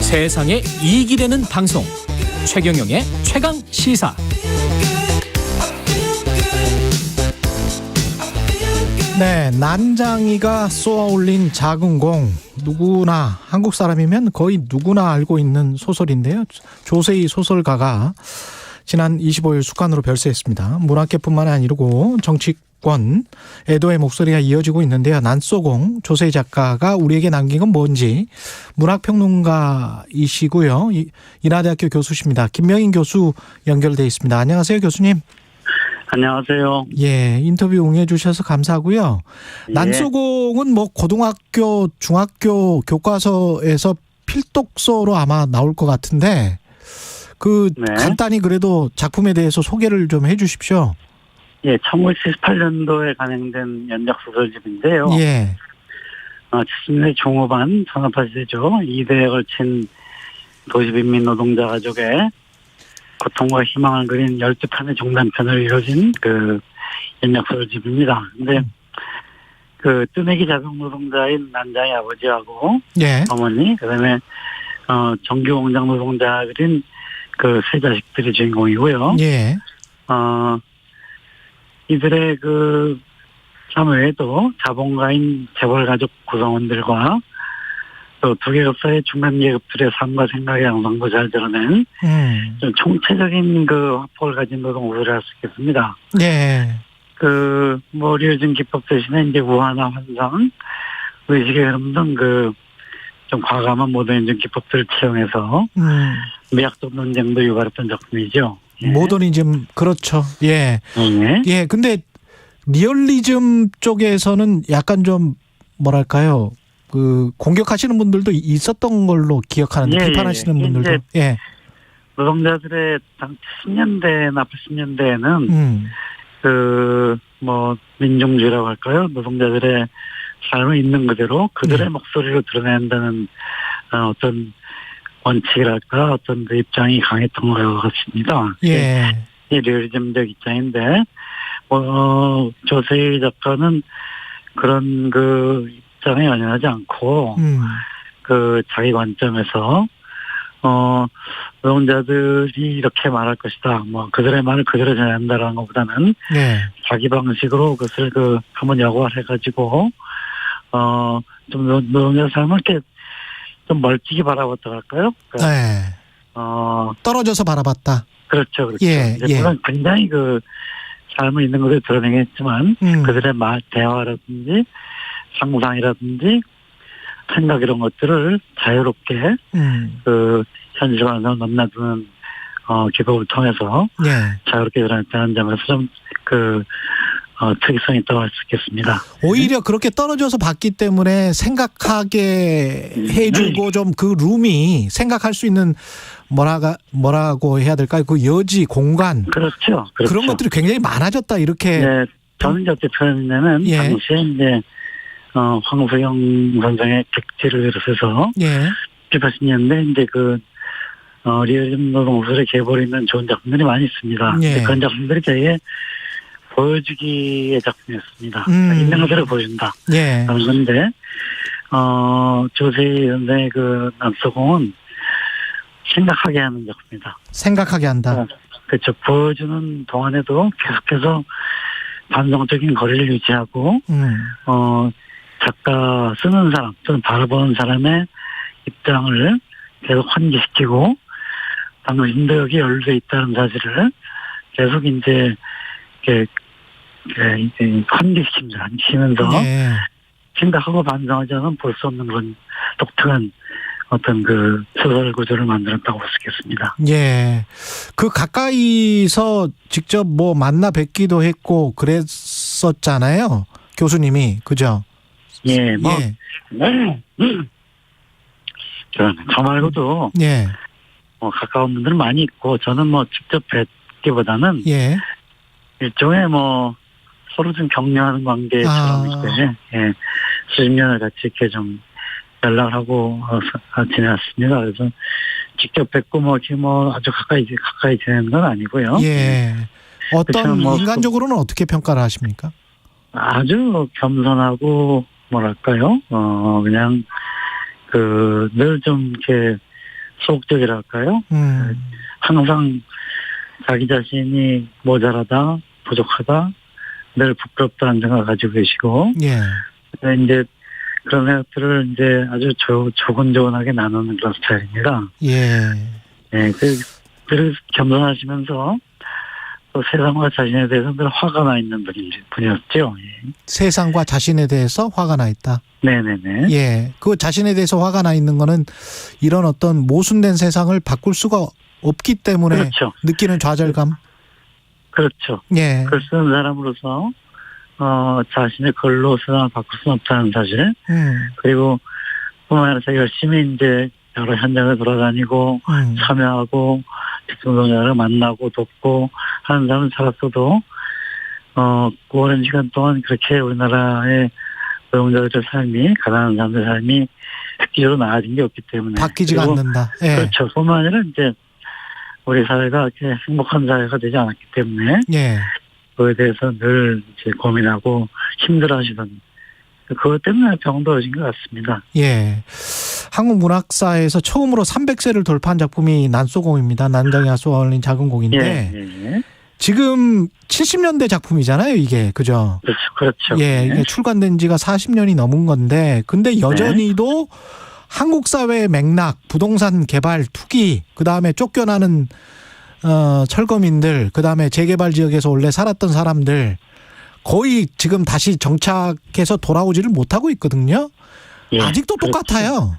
세상에 이익이 되는 방송 최경영의 최강시사. 네, 난장이가 쏘아올린 작은 공, 누구나 한국 사람이면 거의 누구나 알고 있는 소설인데요. 조세희 소설가가 지난 25일 숙간으로 별세했습니다. 문학계뿐만 아니고 정치권, 애도의 목소리가 이어지고 있는데요. 난쏘공, 조세희 작가가 우리에게 남긴 건 뭔지 문학평론가이시고요. 인하대학교 교수십니다. 김명인 교수 연결돼 있습니다. 안녕하세요, 교수님. 안녕하세요. 예, 인터뷰 응해 주셔서 감사하고요. 난쏘공은 뭐 고등학교, 중학교 교과서에서 필독서로 아마 나올 것 같은데 간단히 그래도 작품에 대해서 소개를 좀 해 주십시오. 예, 1978년도에 간행된 연작 소설집인데요. 예. 70년대 중후반 산업화 시대죠. 2대에 걸친 도시빈민노동자 가족의 고통과 희망을 그린 12편의 종단편을 이뤄진 연작 소설집입니다. 근데 뜨내기 자동 노동자인 난장의 아버지하고 어머니, 그다음에 정규 공장 노동자 그린 세 자식들이 주인공이고요. 이들의 참 외에도 자본가인 재벌가족 구성원들과 또 두 계급사의 중간계급들의 삶과 생각의 양상도 잘 드러낸 좀 총체적인 화폭을 가진 노동 우수를 할 수 있겠습니다. 리어진 기법 대신에 이제 우화나 환상, 의식의 흐름 등 좀 과감한 모더니즘 기법들을 채용해서 미학적 논쟁도 유발했던 작품이죠. 모더니즘, 그렇죠. 예. 근데 리얼리즘 쪽에서는 약간 좀 뭐랄까요? 그 공격하시는 분들도 있었던 걸로 기억하는데 예, 비판하시는 예. 분들도 이제 노동자들의 당 70년대나 80년대에는 그 뭐 민중주의라고 할까요? 노동자들의 삶을 있는 그대로 그들의 목소리로 드러낸다는 어떤 원칙이랄까 어떤 그 입장이 강했던 것 같습니다. 예. 이 리얼리즘적 입장인데 조세희 작가는 그런 그 입장에 연연하지 않고 그 자기 관점에서 노동자들이 이렇게 말할 것이다. 뭐 그들의 말을 그대로 전한다라는 것보다는 자기 방식으로 그것을 그 한번 여과해가지고 좀 노동자 삶을 이렇게 좀 멀찍이 바라봤다 할까요? 그러니까 떨어져서 바라봤다. 그렇죠, 그렇죠. 예, 이제 물론 굉장히 그 삶을 있는 것을 드러내겠지만 그들의 말, 대화라든지 상상이라든지 생각 이런 것들을 자유롭게 그 현실과는 넘나드는 기법을 통해서 자유롭게 드러냈다는 점에서 좀 그 특이성이 있다고 할 수 있겠습니다. 오히려 그렇게 떨어져서 봤기 때문에 생각하게 해주고 좀 그 룸이 생각할 수 있는 뭐라고 해야 될까요? 그 여지, 공간. 그렇죠. 그런 것들이 굉장히 많아졌다 이렇게. 네, 저는 어떻게 표현하냐면 당시에 이제 황소영 선생의 객지를 비롯해서 80년대 이제 그 리얼리즘 노동소설의 계보를 있는 좋은 작품들이 많이 있습니다. 그런 작품들이 되게 보여주기의 작품이었습니다. 있는 것들을 보여준다. 그런 건데 조세희 선생의 그 남서공은 생각하게 하는 작품이다. 생각하게 한다. 그렇죠. 보여주는 동안에도 계속해서 반성적인 거리를 유지하고 작가 쓰는 사람 또는 바라보는 사람의 입장을 계속 환기시키고 당신도 여기 연루되어 있다는 사실을 계속 이제 환기시킵니다. 환기시키면서 생각하고 반성하지 않으면 볼 수 없는 그런 독특한 어떤 그 소설 구조를 만들었다고 볼 수 있겠습니다. 예. 그 가까이서 직접 뭐 만나 뵙기도 했고 그랬었잖아요. 교수님이. 그죠? 예, 뭐. 저 말고도. 가까운 분들 많이 있고, 저는 뭐 직접 뵙기보다는. 일종의 뭐, 서로 좀 격려하는 관계처럼 이렇게, 수십 년을 같이 이렇게 좀 연락을 하고 지냈습니다. 그래서 직접 뵙고 뭐 아주 가까이 지내는 건 아니고요. 어떤 인간적으로는 어떻게 평가를 하십니까? 아주 겸손하고 뭐랄까요? 그냥 늘 좀 이렇게 소극적이랄까요? 항상 자기 자신이 모자라다, 부족하다, 늘 부끄럽다는 생각을 가지고 계시고, 이제 그런 것들을 이제 아주 조곤조곤하게 나누는 그런 스타일입니다. 늘 겸손하시면서 또 세상과 자신에 대해서 늘 화가 나 있는 분이었죠. 세상과 자신에 대해서 화가 나 있다. 네네네. 그 자신에 대해서 화가 나 있는 거는 이런 어떤 모순된 세상을 바꿀 수가 없기 때문에 느끼는 좌절감. 그렇죠. 글 쓰는 사람으로서 자신의 글로 세상을 바꿀 수는 없다는 사실. 그리고 뿐만 아니라 열심히 이제 여러 현장을 돌아다니고 참여하고 직종노동자를 만나고 돕고 하는 사람은 살았어도 오랜 시간 동안 그렇게 우리나라의 노동자들의 삶이 가난한 사람들의 삶이 획기적으로 나아진 게 없기 때문에 바뀌지가 않는다. 그렇죠. 뿐만 아니라 이제 우리 사회가 이렇게 행복한 사회가 되지 않았기 때문에 그거에 대해서 늘 이제 고민하고 힘들어하시던 그것 때문에 병도 오신 것 같습니다. 한국 문학사에서 처음으로 300세를 돌파한 작품이 난소공입니다. 난장야수와 어울린 작은 공인데 지금 70년대 작품이잖아요, 이게. 그죠? 그렇죠. 이게 출간된 지가 40년이 넘은 건데 근데 여전히도 한국 사회의 맥락, 부동산 개발, 투기, 그다음에 쫓겨나는 철거민들, 그다음에 재개발 지역에서 원래 살았던 사람들 거의 지금 다시 정착해서 돌아오지를 못하고 있거든요. 아직도 똑같아요.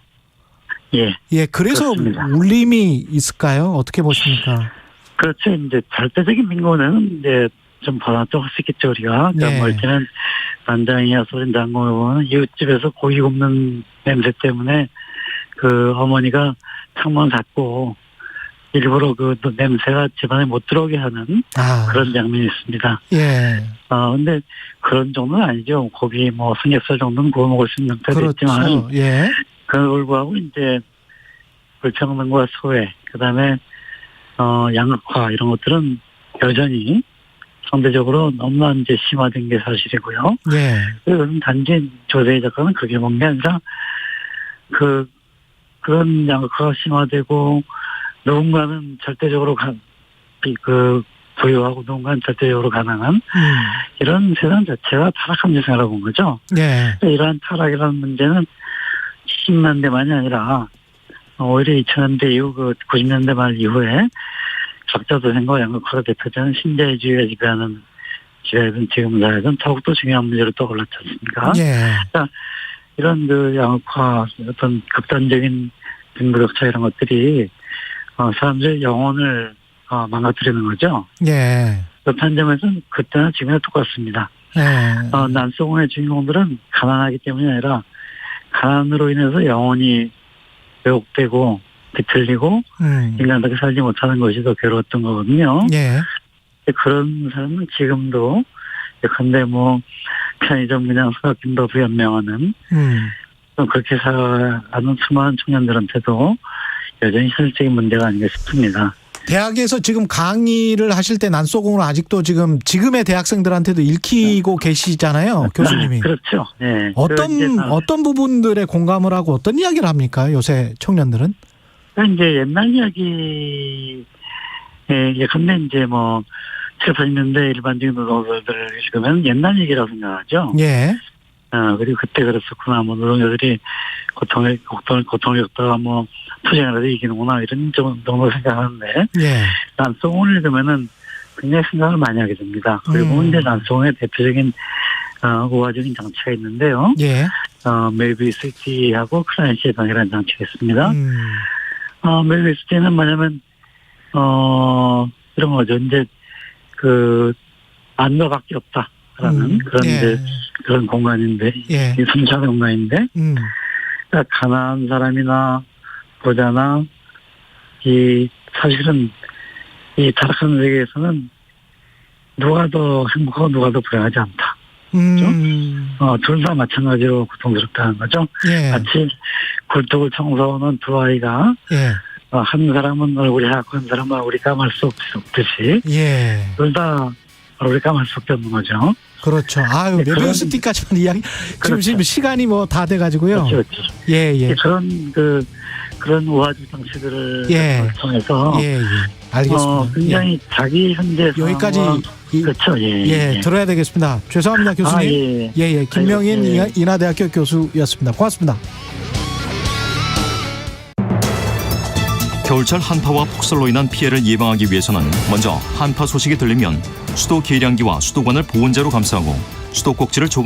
그래서 그렇습니다. 울림이 있을까요? 어떻게 보십니까? 그렇죠. 이제 절대적인 민고는 이제 좀 받아들일 수 있겠죠, 우리가. 그러니까 네. 뭐 이때는 난장이야 소린 장모는 이웃집에서 고기 굽는 냄새 때문에 그 어머니가 창문 닫고 일부러 그 냄새가 집안에 못 들어오게 하는 그런 장면이 있습니다. 예. 근데 그런 정도는 아니죠. 고기 뭐 삼겹살 정도는 구워 먹을 수 있는 형태도 그렇죠. 있지만. 예. 그걸 불구하고 이제 불평등과 소외, 그 다음에, 양극화 이런 것들은 여전히 상대적으로 너무나 이제 심화된 게 사실이고요. 예. 그건 단지 조세희 작가는 그게 본 게 아니라 그런 양극화가 심화되고 누군가는 절대적으로 부유하고 누군가는 절대적으로 가난한 이런 세상 자체가 타락한 세상이라고 본 거죠. 예. 이러한 타락이라는 문제는 70년대만이 아니라 오히려 2000년대 이후 90년대 말 이후에 적자 도생과 양극화가 대표되는 신자유주의가 지배하는 시대든 지금 사회든 더욱더 중요한 문제로 떠올랐지 않습니까? 예. 그러니까 이런 양극화, 어떤 극단적인 빈부격차 이런 것들이 사람들의 영혼을 망가뜨리는 거죠. 예. 그렇다는 점에서는 그때나 지금이나 똑같습니다. 예. 난소공의 주인공들은 가난하기 때문이 아니라 가난으로 인해서 영혼이 왜곡되고 비틀리고 인간답게 살지 못하는 것이 더 괴로웠던 거거든요. 예. 그런 사람은 지금도 예컨대 뭐 편의점 그냥 사각김밥 연명하는 그렇게 살아가는 수많은 청년들한테도 여전히 현실적인 문제가 아닌가 싶습니다. 대학에서 지금 강의를 하실 때 난소공을 아직도 지금의 대학생들한테도 읽히고 계시잖아요, 교수님이. 그렇죠. 네. 어떤 부분들에 공감을 하고 어떤 이야기를 합니까, 요새 청년들은? 이제 옛날 이야기, 예컨대 이제 뭐 70, 80년대 일반적인 노동자들을 읽으면 옛날 얘기라고 생각하죠. 예. 그리고 그때 그랬었구나. 뭐 노동자들이 고통을 겪다가 뭐 투쟁이라도 이기는구나 이런 정도 생각하는데. 예. 난소공을 읽으면은 굉장히 생각을 많이 하게 됩니다. 그리고 이제 난소공의 대표적인 우화적인 장치가 있는데요. 예. 멜비스티하고 클라이언 예방이라는 장치가 있습니다. 멜비스티는 뭐냐면 이런 거죠. 이제 안너밖에 없다라는 그런 이제 그런 공간인데, 예. 순수한 공간인데, 그러니까 가난한 사람이나 부자나 사실은 이 타락한 세계에서는 누가 더 행복하고 누가 더 불행하지 않다. 그렇죠? 둘 다 마찬가지로 고통스럽다는 거죠. 예. 마치 굴뚝을 청소하는 두 아이가 한 사람은 얼굴이 하얗고 한 사람은 얼굴이 까말 수 없듯이 둘 다 얼굴이 까말 수밖에 없는 거죠. 그렇죠. 아유, 멜비우스티까지만 이야기. 그렇죠. 지금 시간이 뭐 다 돼가지고요. 그렇죠. 예. 그런 우화적 장치들을 통해서 알겠습니다. 굉장히 자기 현재 여기까지 그렇죠. 들어야 되겠습니다. 죄송합니다, 교수님. 김명인 인하대학교 교수였습니다. 고맙습니다. 겨울철 한파와 폭설로 인한 피해를 예방하기 위해서는 먼저 한파 소식이 들리면 수도 계량기와 수도관을 보온재로 감싸고 수도 꼭지를 조금